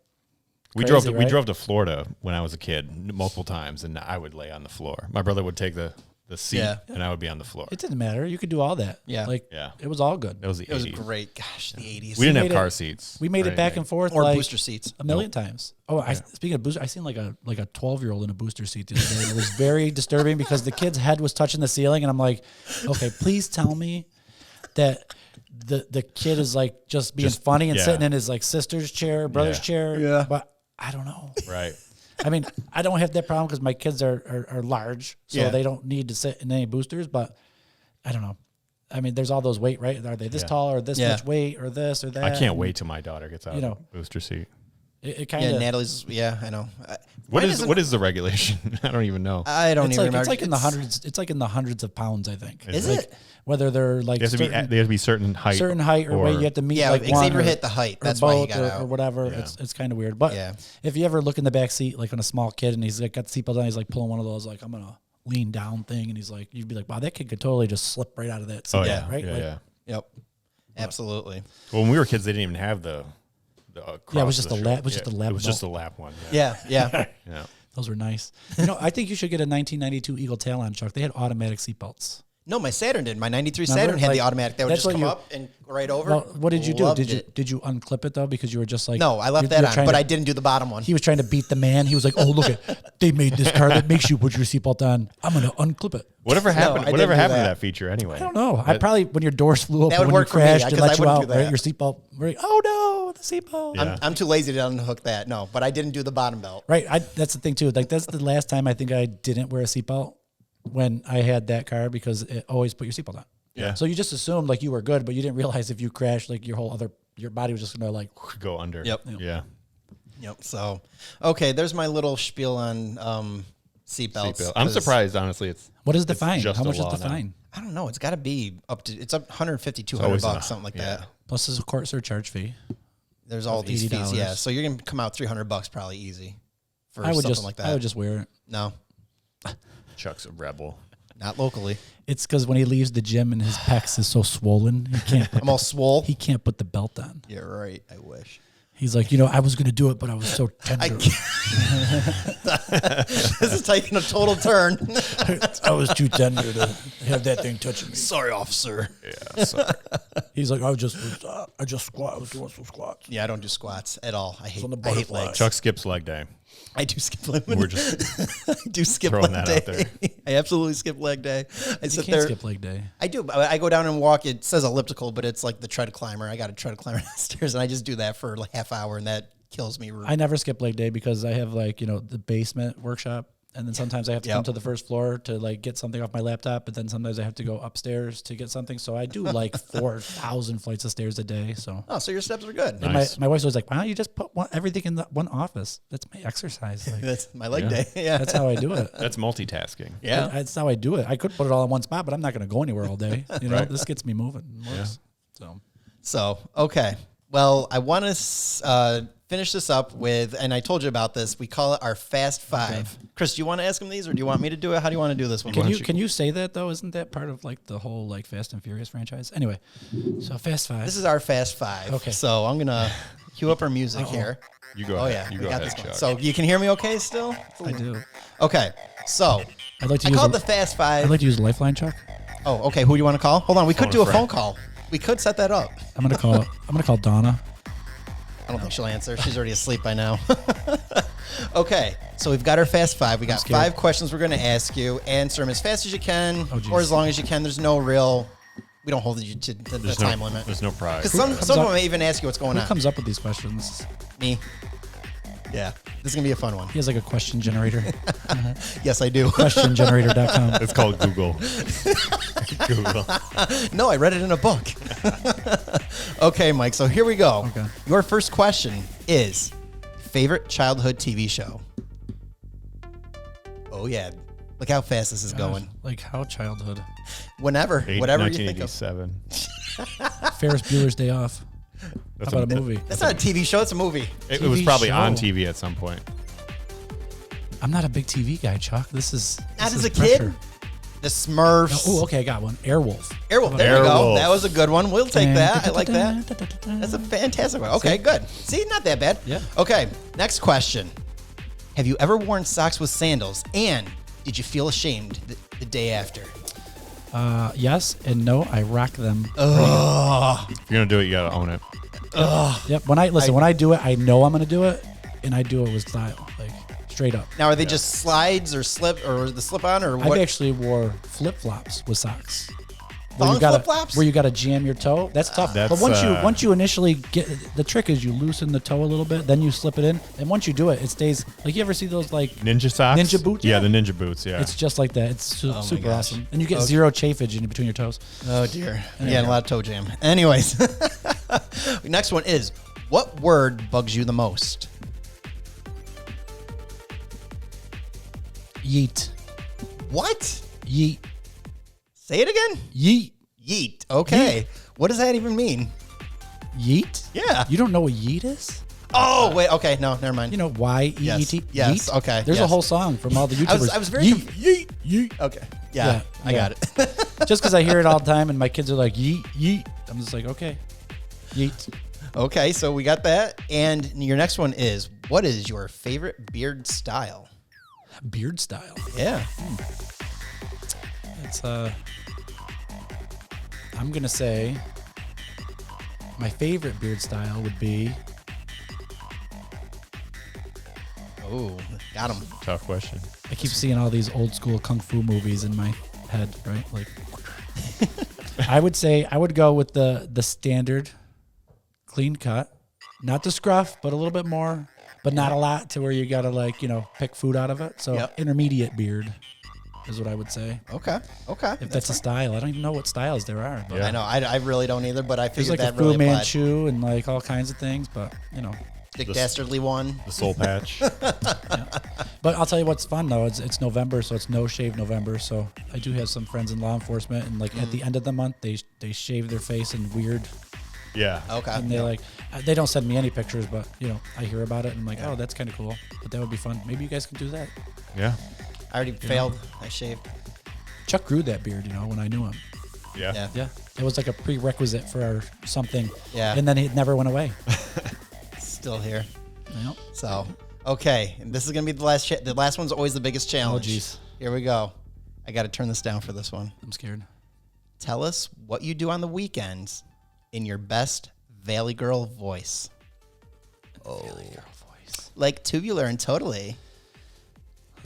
Speaker 3: We
Speaker 2: crazy,
Speaker 3: we
Speaker 2: right?
Speaker 3: drove to Florida when I was a kid multiple times, and I would lay on the floor. My brother would take the seat,
Speaker 1: Yeah.
Speaker 3: and I would be on the floor.
Speaker 2: it didn't matter. You could do all that.
Speaker 1: Yeah.
Speaker 2: Like
Speaker 3: Yeah.
Speaker 2: it was all good.
Speaker 3: That was the
Speaker 1: it was
Speaker 3: 80s.
Speaker 1: great. Gosh, the 80s.
Speaker 3: We didn't have
Speaker 2: made it-
Speaker 3: car seats.
Speaker 2: We made
Speaker 3: or
Speaker 2: it back
Speaker 3: anything.
Speaker 2: and forth
Speaker 1: Or
Speaker 2: like
Speaker 1: booster seats.
Speaker 2: a million times. Oh, speaking of booster, I seen like a 12-year-old in a booster seat the other day. It was very disturbing because the kid's head was touching the ceiling, and I'm like, okay, please tell me that the kid is like just being funny and
Speaker 3: yeah.
Speaker 2: sitting in his like sister's chair, brother's
Speaker 3: Yeah.
Speaker 2: chair.
Speaker 1: Yeah.
Speaker 2: But I don't know.
Speaker 3: Right.
Speaker 2: I mean, I don't have that problem because my kids are large, so
Speaker 1: Yeah.
Speaker 2: they don't need to sit in any boosters. But I don't know. I mean, there's all those weight, right? Are they this tall or this
Speaker 1: Yeah.
Speaker 2: much weight or this or that?
Speaker 3: I can't wait till my daughter gets out
Speaker 2: You
Speaker 3: of
Speaker 2: know.
Speaker 3: the booster seat.
Speaker 2: It kind
Speaker 1: Yeah,
Speaker 2: of.
Speaker 1: Natalie's. Yeah, I know.
Speaker 3: What
Speaker 1: Mine
Speaker 3: is
Speaker 1: isn't-
Speaker 3: what is the regulation? I don't even know.
Speaker 1: I don't
Speaker 2: It's
Speaker 1: even
Speaker 2: like
Speaker 1: remember.
Speaker 2: it's like in the hundreds. It's like in the hundreds of pounds, I think.
Speaker 1: Is
Speaker 2: Like,
Speaker 1: it?
Speaker 2: Whether they're like
Speaker 3: They have to be
Speaker 2: certain,
Speaker 3: they have to be certain height
Speaker 2: or weight, you have to meet.
Speaker 1: Yeah,
Speaker 2: like
Speaker 1: Xavier
Speaker 2: one or,
Speaker 1: hit the height.
Speaker 2: or
Speaker 1: That's why he
Speaker 2: both
Speaker 1: got
Speaker 2: or,
Speaker 1: out.
Speaker 2: or whatever.
Speaker 3: Yeah.
Speaker 2: It's kind of weird. But
Speaker 1: Yeah.
Speaker 2: if you ever look in the back seat, like on a small kid, and he's like got the seatbelt on, he's like pulling one of those, like I'm gonna lean down thing, and he's like, you'd be like, wow, that kid could totally just slip right out of that seat.
Speaker 3: Oh yeah,
Speaker 2: right.
Speaker 3: yeah,
Speaker 2: Like,
Speaker 3: yeah.
Speaker 1: Yep. Absolutely.
Speaker 3: Well, when we were kids, they didn't even have the
Speaker 2: Yeah, it was just
Speaker 3: cross
Speaker 2: a
Speaker 3: the
Speaker 2: lap-
Speaker 3: shirt.
Speaker 2: it was just a lap
Speaker 3: It was just a
Speaker 2: belt.
Speaker 3: lap one.
Speaker 1: Yeah. Yeah.
Speaker 3: Yeah.
Speaker 2: Those were nice. You know, I think you should get a 1992 Eagle Talon, Chuck. They had automatic seatbelts.
Speaker 1: No, my Saturn did. My 93
Speaker 2: Remember?
Speaker 1: Saturn had the
Speaker 2: Like,
Speaker 1: automatic. That would
Speaker 2: that's
Speaker 1: just
Speaker 2: what
Speaker 1: come
Speaker 2: you-
Speaker 1: up and right over.
Speaker 2: Well, what did you do?
Speaker 1: Loved
Speaker 2: Did
Speaker 1: it.
Speaker 2: you unclip it though because you were just like
Speaker 1: No, I left
Speaker 2: you're
Speaker 1: that on,
Speaker 2: trying
Speaker 1: but
Speaker 2: to-
Speaker 1: I didn't do the bottom one.
Speaker 2: He was trying to beat the man. He was like, "Oh, look at they made this car that makes you put your seatbelt on. I'm gonna unclip it."
Speaker 3: Whatever happened?
Speaker 1: I
Speaker 3: Whatever
Speaker 1: didn't do
Speaker 3: happened to
Speaker 1: that.
Speaker 3: that feature anyway?
Speaker 2: I don't know. I probably when your doors flew open
Speaker 1: That would
Speaker 2: when
Speaker 1: work
Speaker 2: you
Speaker 1: for me,
Speaker 2: crashed and
Speaker 1: 'cause I
Speaker 2: let you
Speaker 1: wouldn't
Speaker 2: out.
Speaker 1: do that.
Speaker 2: Right? Your seatbelt. Right? Oh no, the seatbelt.
Speaker 3: Yeah.
Speaker 1: I'm too lazy to unhook that. No, but I didn't do the bottom belt.
Speaker 2: Right. That's the thing too. Like that's the last time I think I didn't wear a seatbelt when I had that car because it always put your seatbelt on.
Speaker 3: Yeah.
Speaker 2: So you just assumed like you were good, but you didn't realize if you crashed, like your body was just gonna like.
Speaker 3: Go under.
Speaker 1: Yep.
Speaker 3: Yeah.
Speaker 1: Yep. So, okay, there's my little spiel on seatbelts.
Speaker 3: Seatbelt. I'm
Speaker 1: 'cause
Speaker 3: surprised, honestly.
Speaker 2: What is the
Speaker 3: It's
Speaker 2: fine?
Speaker 3: just
Speaker 2: How
Speaker 3: a
Speaker 2: much is
Speaker 3: law
Speaker 2: the
Speaker 3: now.
Speaker 2: fine?
Speaker 1: I don't know. It's got to be up to. It's up 150, 200
Speaker 3: always
Speaker 1: bucks,
Speaker 3: enough.
Speaker 1: something like
Speaker 3: Yeah.
Speaker 1: that.
Speaker 2: Plus there's a court surcharge fee.
Speaker 1: There's all these fees.
Speaker 2: $80.
Speaker 1: Yeah. So you're gonna come out 300 bucks probably easy for
Speaker 2: I would
Speaker 1: something
Speaker 2: just
Speaker 1: like that.
Speaker 2: I would just wear it.
Speaker 1: No,
Speaker 3: Chuck's a rebel.
Speaker 1: not locally.
Speaker 2: It's because when he leaves the gym and his pecs is so swollen, he can't.
Speaker 1: I'm all swole.
Speaker 2: He can't put the belt on.
Speaker 1: You're right. I wish.
Speaker 2: He's like, I was gonna do it, but I was so tender.
Speaker 1: This is taking a total turn.
Speaker 2: I was too tender to have that thing touching me.
Speaker 1: Sorry, officer.
Speaker 3: Yeah. So,
Speaker 2: He's like, I just squat. I was doing some squats.
Speaker 1: Yeah, I don't do squats at all. I hate
Speaker 2: on the
Speaker 1: I hate
Speaker 2: butterfly.
Speaker 1: legs.
Speaker 3: Chuck skips leg day.
Speaker 1: I do skip leg.
Speaker 3: We're just
Speaker 1: I do skip
Speaker 3: throwing
Speaker 1: leg
Speaker 3: that
Speaker 1: day.
Speaker 3: out there.
Speaker 1: I absolutely skip leg day. I
Speaker 2: You
Speaker 1: sit
Speaker 2: can't
Speaker 1: there.
Speaker 2: skip leg day.
Speaker 1: I do. I go down and walk. It says elliptical, but it's like the tread climber. I got to tread climber downstairs, and I just do that for like half hour, and that kills me.
Speaker 2: I never skip leg day because I have the basement workshop, and then sometimes I have to come
Speaker 1: Yep.
Speaker 2: to the first floor to like get something off my laptop, but then sometimes I have to go upstairs to get something. So I do like 4,000 flights of stairs a day. So
Speaker 1: Oh, so your steps are good.
Speaker 2: and
Speaker 3: Nice.
Speaker 2: my wife's always like, why don't you just put everything in one office? That's my exercise. Like,
Speaker 1: That's my leg
Speaker 3: Yeah.
Speaker 1: day. Yeah,
Speaker 2: that's how I do it.
Speaker 3: that's multitasking.
Speaker 1: yeah.
Speaker 2: That's how I do it. I could put it all in one spot, but I'm not going to go anywhere all day.
Speaker 3: Right.
Speaker 2: This gets me moving. It works. So
Speaker 1: So, okay. Well, I want to finish this up with, and I told you about this. We call it our Fast Five. Chris, do you want to ask him these, or do you want me to do it? How do you want to do this one?
Speaker 2: can you say that though? Isn't that part of like the whole like Fast and Furious franchise? Anyway, so Fast Five.
Speaker 1: This is our Fast Five.
Speaker 2: Okay.
Speaker 1: So I'm gonna cue up our music here.
Speaker 3: You go
Speaker 1: Oh
Speaker 3: ahead.
Speaker 1: yeah,
Speaker 3: You
Speaker 1: we
Speaker 3: go
Speaker 1: got
Speaker 3: ahead,
Speaker 1: this one.
Speaker 3: Chuck.
Speaker 1: So you can hear me okay still?
Speaker 2: I do.
Speaker 1: Okay. So
Speaker 2: I'd like to
Speaker 1: I
Speaker 2: use.
Speaker 1: called the Fast Five.
Speaker 2: I'd like to use a Lifeline, Chuck.
Speaker 1: Oh, okay. Who do you want to call? Hold on. We could
Speaker 3: Phone
Speaker 1: do a
Speaker 3: friend.
Speaker 1: phone call. We could set that up.
Speaker 2: I'm gonna call. I'm gonna call Donna.
Speaker 1: I don't think she'll answer. She's already asleep by now. Okay, so we've got our Fast Five. We got
Speaker 2: scared.
Speaker 1: 5 questions we're going to ask you. Answer them as fast as you can,
Speaker 2: Oh, geez.
Speaker 1: or as long as you can. There's no real. We don't hold you to the
Speaker 3: There's
Speaker 1: time
Speaker 3: no,
Speaker 1: limit.
Speaker 3: There's no prize.
Speaker 1: Because some
Speaker 2: comes
Speaker 1: of
Speaker 2: up-
Speaker 1: them may even ask you what's going
Speaker 2: Who
Speaker 1: on.
Speaker 2: comes up with these questions?
Speaker 1: Me. Yeah, this is gonna be a fun one.
Speaker 2: He has like a question generator.
Speaker 1: Yes, I do.
Speaker 2: Questiongenerator.com.
Speaker 3: It's called Google. Google.
Speaker 1: No, I read it in a book. Okay, Mike. So here we go.
Speaker 2: Okay.
Speaker 1: Your first question is favorite childhood TV show. Oh yeah, look how fast this is going.
Speaker 2: Like how childhood?
Speaker 1: Whenever, whatever you think of.
Speaker 3: 1987.
Speaker 2: Ferris Bueller's Day Off.
Speaker 3: That's
Speaker 2: How about a movie?
Speaker 1: That's not a TV show. It's a movie.
Speaker 3: It was
Speaker 2: TV
Speaker 3: probably on
Speaker 2: show.
Speaker 3: TV at some point.
Speaker 2: I'm not a big TV guy, Chuck. This is
Speaker 1: Not
Speaker 2: this
Speaker 1: as
Speaker 2: is
Speaker 1: a kid.
Speaker 2: pressure.
Speaker 1: The Smurfs.
Speaker 2: Oh, okay, I got one. Airwolf.
Speaker 1: Airwolf. There we go.
Speaker 3: Airwolf.
Speaker 1: That was a good one. We'll take that. I like that. That's a fantastic one. Okay,
Speaker 2: See?
Speaker 1: good. See, not that bad.
Speaker 2: Yeah.
Speaker 1: Okay, next question. Have you ever worn socks with sandals, and did you feel ashamed the day after?
Speaker 2: Yes and no. I rock them.
Speaker 3: If you're gonna do it, you gotta own it.
Speaker 2: Yep. When I do it, I know I'm gonna do it, and I do it with style, like straight up.
Speaker 1: Now, are they just slides or slip or the slip on or what?
Speaker 2: I've actually wore flip flops with socks.
Speaker 1: Thong
Speaker 2: you gotta,
Speaker 1: flip-flops?
Speaker 2: Where you got to jam your toe. That's tough.
Speaker 3: That's,
Speaker 2: but once you initially get the trick is you loosen the toe a little bit, then you slip it in, and once you do it, it stays. Like you ever see those like
Speaker 3: Ninja socks?
Speaker 2: Ninja boots?
Speaker 3: Yeah,
Speaker 2: Yeah.
Speaker 3: the ninja boots, yeah.
Speaker 2: it's just like that. It's super
Speaker 1: gosh.
Speaker 2: awesome, and you get zero chafage in between your toes.
Speaker 1: Oh dear. Yeah, a lot of toe jam. Anyways, next one is, what word bugs you the most?
Speaker 2: Yeet,
Speaker 1: What?
Speaker 2: yeet,
Speaker 1: Say it again.
Speaker 2: yeet,
Speaker 1: Yeet. Okay. What does that even mean?
Speaker 2: yeet.
Speaker 1: Yeah.
Speaker 2: You don't know what yeet is?
Speaker 1: Oh wait. Okay. No, never mind.
Speaker 2: You know Y-E-E-T?
Speaker 1: Yes,
Speaker 2: Yeet?
Speaker 1: okay,
Speaker 2: There's a
Speaker 1: yes.
Speaker 2: whole song from all the YouTubers.
Speaker 1: I was very
Speaker 2: yeet, yeet, yeet.
Speaker 1: Okay. Yeah,
Speaker 2: Yeah,
Speaker 1: I got it.
Speaker 2: Just because I hear it all the time, and my kids are like yeet, yeet. I'm just like, okay, yeet.
Speaker 1: Okay, so we got that. And your next one is, what is your favorite beard style?
Speaker 2: Beard style.
Speaker 1: Yeah.
Speaker 2: It's I'm going to say my favorite beard style would be...
Speaker 1: Oh, got him.
Speaker 3: Tough question.
Speaker 2: I keep seeing all these old school kung fu movies in my head, right? Like, I would say I would go with the standard clean cut, not the scruff, but a little bit more, but not a lot to where you got to like, pick food out of it. So intermediate beard is what I would say.
Speaker 1: Okay.
Speaker 2: If that's a style. I don't even know what styles there are. But
Speaker 1: I know. I really don't either, but I
Speaker 2: there's
Speaker 1: figured
Speaker 2: like
Speaker 1: that
Speaker 2: a
Speaker 1: really
Speaker 2: Fu
Speaker 1: applied.
Speaker 2: Manchu and like all kinds of things, but
Speaker 1: Dick Dastardly one.
Speaker 3: The soul patch.
Speaker 2: But I'll tell you what's fun though. It's November, so it's no shave November. So I do have some friends in law enforcement, and like at the end of the month, they shave their face in weird.
Speaker 3: Yeah.
Speaker 1: Okay.
Speaker 2: And they don't send me any pictures, but I hear about it and I'm like, oh, that's kind of cool. But that would be fun. Maybe you guys can do that.
Speaker 3: Yeah.
Speaker 1: I already failed. I shaved.
Speaker 2: Chuck grew that beard, when I knew him.
Speaker 3: Yeah.
Speaker 2: Yeah. It was like a prerequisite for something.
Speaker 1: Yeah.
Speaker 2: And then it never went away.
Speaker 1: Still here.
Speaker 2: Yep.
Speaker 1: So, okay. And this is going to be the last. The last one's always the biggest challenge.
Speaker 2: Oh, jeez.
Speaker 1: Here we go. I got to turn this down for this one.
Speaker 2: I'm scared.
Speaker 1: Tell us what you do on the weekends in your best Valley Girl voice.
Speaker 2: Valley girl voice.
Speaker 1: Like Tubular and Totally.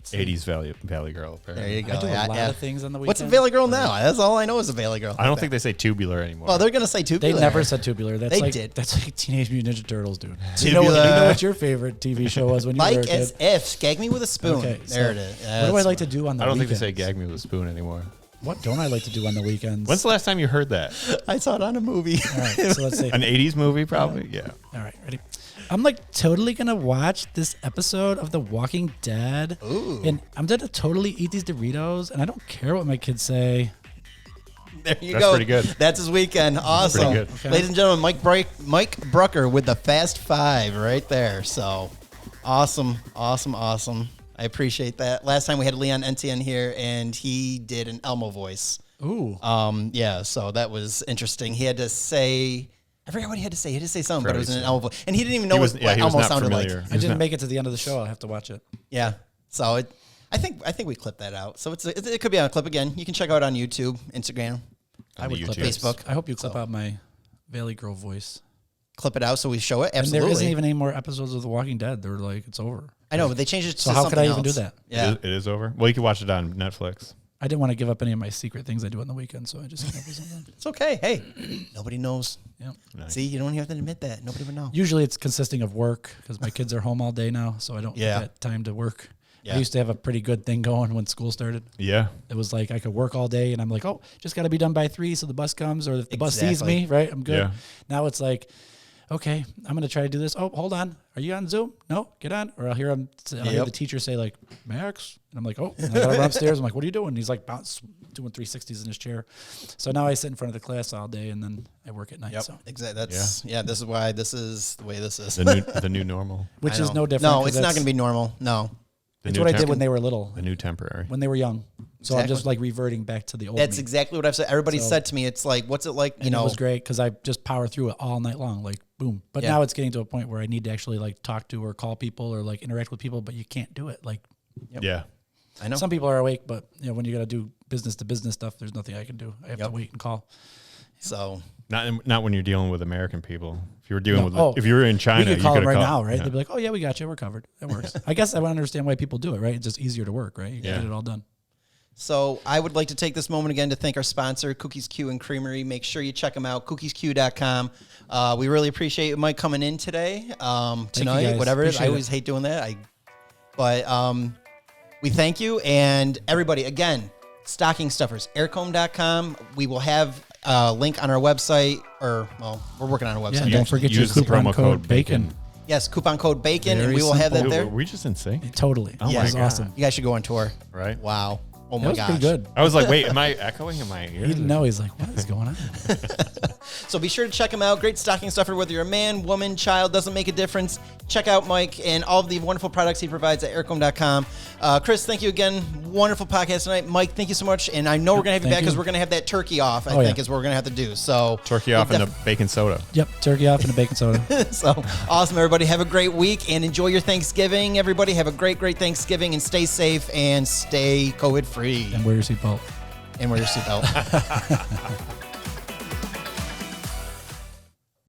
Speaker 3: 80s Valley Girl. Apparently.
Speaker 1: There you go.
Speaker 2: I do a lot
Speaker 1: Yeah.
Speaker 2: of things on the weekend.
Speaker 1: What's a Valley Girl now? That's all I know is a Valley Girl.
Speaker 3: I don't think they say tubular anymore.
Speaker 1: Well, they're going to say
Speaker 2: They
Speaker 1: Tubular.
Speaker 2: never said tubular. That's
Speaker 1: They
Speaker 2: like,
Speaker 1: did.
Speaker 2: That's like Teenage Mutant Ninja Turtles, dude.
Speaker 1: Tubular.
Speaker 2: You know what your favorite TV show was when you were a
Speaker 1: Like
Speaker 2: kid?
Speaker 1: as if. Gag me with a spoon.
Speaker 2: Okay,
Speaker 1: there
Speaker 2: so
Speaker 1: it is.
Speaker 2: What do I like to do on the
Speaker 3: I don't think
Speaker 2: weekends?
Speaker 3: they say gag me with a spoon anymore.
Speaker 2: What don't I like to do on the weekends?
Speaker 3: When's the last time you heard that?
Speaker 1: I saw it on a movie.
Speaker 2: All right, so let's say.
Speaker 3: An 80s movie, probably? Yeah.
Speaker 2: All right, ready? I'm like totally gonna watch this episode of The Walking Dead, and I'm gonna totally eat these Doritos, and I don't care what my kids say.
Speaker 1: There you
Speaker 3: That's
Speaker 1: go.
Speaker 3: pretty good.
Speaker 1: That's his weekend. Awesome.
Speaker 3: good.
Speaker 2: Okay.
Speaker 1: Ladies and gentlemen, Mike Brucker with the Fast Five right there. So awesome. I appreciate that. Last time we had Leon Entienne here, and he did an Elmo voice.
Speaker 2: Ooh,
Speaker 1: Yeah, so that was interesting. He had to say, I forgot what he had to say. He had to say something, but it was in an
Speaker 3: Freddy's,
Speaker 1: Elmo voice. And he didn't even know
Speaker 3: He was,
Speaker 1: what
Speaker 3: he was
Speaker 1: Elmo
Speaker 3: not
Speaker 1: sounded
Speaker 3: familiar.
Speaker 1: like.
Speaker 2: I didn't make it to the end of the show. I'll have to watch it.
Speaker 1: Yeah. So I think we clipped that out. So it could be on a clip again. You can check out on YouTube, Instagram,
Speaker 2: I would clip
Speaker 3: YouTube.
Speaker 2: it.
Speaker 1: Facebook.
Speaker 2: I hope you clip out my Valley Girl voice.
Speaker 1: Clip it out so we show it.
Speaker 2: And
Speaker 1: Absolutely.
Speaker 2: there isn't even any more episodes of The Walking Dead. They're like, it's over.
Speaker 1: I know, but they changed it to
Speaker 2: So how
Speaker 1: something
Speaker 2: could I even
Speaker 1: else.
Speaker 2: do that?
Speaker 1: Yeah.
Speaker 3: It is over? Well, you can watch it on Netflix.
Speaker 2: I didn't want to give up any of my secret things I do on the weekend, so I just came up with something.
Speaker 1: It's okay. Hey, nobody knows.
Speaker 2: Yeah.
Speaker 3: Nice.
Speaker 1: See, you don't have to admit that. Nobody would know.
Speaker 2: Usually it's consisting of work because my kids are home all day now, so I don't
Speaker 1: Yeah.
Speaker 2: get time to work.
Speaker 1: Yeah.
Speaker 2: I used to have a pretty good thing going when school started.
Speaker 3: Yeah.
Speaker 2: It was like I could work all day, and I'm like, oh, just got to be done by 3 so the bus comes, or if the bus sees
Speaker 1: Exactly.
Speaker 2: me, right, I'm good.
Speaker 3: Yeah.
Speaker 2: Now it's like, okay, I'm going to try to do this. Oh, hold on. Are you on Zoom? No, get on. Or I'll hear the teacher say like, Max. And I'm like, oh, and I gotta run upstairs. I'm like, what are you doing? And he's like doing 360s in his chair. So now I sit in front of the class all day, and then I work at night. So.
Speaker 1: Exactly. This is why this is the way this is.
Speaker 3: The new normal.
Speaker 2: Which
Speaker 1: I
Speaker 2: is
Speaker 1: know.
Speaker 2: no different.
Speaker 1: No,
Speaker 2: 'cause
Speaker 1: it's not
Speaker 2: that's-
Speaker 1: going to be normal. No.
Speaker 2: It's what I did when they were little,
Speaker 3: The new temporary.
Speaker 2: when they were young. So I'm
Speaker 1: Exactly.
Speaker 2: just like reverting back to the old
Speaker 1: That's
Speaker 2: me.
Speaker 1: exactly what I've said. Everybody
Speaker 2: So-
Speaker 1: said to me, it's like, what's it like? You
Speaker 2: And
Speaker 1: know,
Speaker 2: it was great because I just power through it all night long, like boom. But
Speaker 1: Yeah.
Speaker 2: now it's getting to a point where I need to actually like talk to or call people or like interact with people, but you can't do it. Like
Speaker 3: Yeah.
Speaker 1: I know.
Speaker 2: some people are awake, but when you got to do business to business stuff, there's nothing I can do. I have to wait and call.
Speaker 1: So
Speaker 3: Not when you're dealing with American people. If you were dealing
Speaker 2: No,
Speaker 3: with if you were in China,
Speaker 2: we could
Speaker 3: you
Speaker 2: call
Speaker 3: could
Speaker 2: them right
Speaker 3: call.
Speaker 2: now, right?
Speaker 3: Yeah.
Speaker 2: They'd be like, "Oh yeah, we got you. We're covered. It works." I guess I would understand why people do it, right? It's just easier to work, right? You can get it all done.
Speaker 1: So I would like to take this moment again to thank our sponsor, Cookies Q and Creamery. Make sure you check them out, cookiesq.com. We really appreciate Mike coming in today, tonight,
Speaker 2: guys.
Speaker 1: whatever it is. I
Speaker 2: Appreciate
Speaker 1: always hate doing that. But we thank you. And everybody, again, stocking stuffers, Heircomb.com. We will have a link on our website, or, well, we're working on a website.
Speaker 2: Yeah, and don't forget your
Speaker 3: Use the
Speaker 2: coupon
Speaker 3: promo
Speaker 2: code
Speaker 3: code
Speaker 2: BACON.
Speaker 1: Yes, coupon code BACON, and
Speaker 2: Very
Speaker 1: we will have that
Speaker 2: simple.
Speaker 1: there.
Speaker 3: Were we just in sync?
Speaker 2: Totally.
Speaker 3: Oh
Speaker 2: yeah,
Speaker 3: my
Speaker 2: it was
Speaker 3: God.
Speaker 2: awesome.
Speaker 1: You guys should go on tour.
Speaker 3: Right?
Speaker 1: Wow. Oh
Speaker 2: That
Speaker 1: my
Speaker 2: was
Speaker 1: gosh.
Speaker 2: pretty good.
Speaker 3: I was like, wait, am I echoing in my ear?
Speaker 2: He didn't know. He's like, "What is going on?"
Speaker 1: So be sure to check him out. Great stocking stuffer, whether you're a man, woman, child, doesn't make a difference. Check out Mike and all of the wonderful products he provides at Heircomb.com. Chris, thank you again. Wonderful podcast tonight. Mike, thank you so much. And I know we're going to have you
Speaker 2: Thank
Speaker 1: back because
Speaker 2: you.
Speaker 1: we're going to have that turkey off, I
Speaker 2: Oh,
Speaker 1: think
Speaker 2: yeah.
Speaker 1: is what we're going to have to do. So
Speaker 3: Turkey off in the bacon soda.
Speaker 2: Yep, turkey off and a bacon soda.
Speaker 1: So awesome, everybody. Have a great week and enjoy your Thanksgiving. Everybody have a great, great Thanksgiving and stay safe and stay COVID free.
Speaker 2: And wear your seatbelt.
Speaker 1: And wear your seatbelt.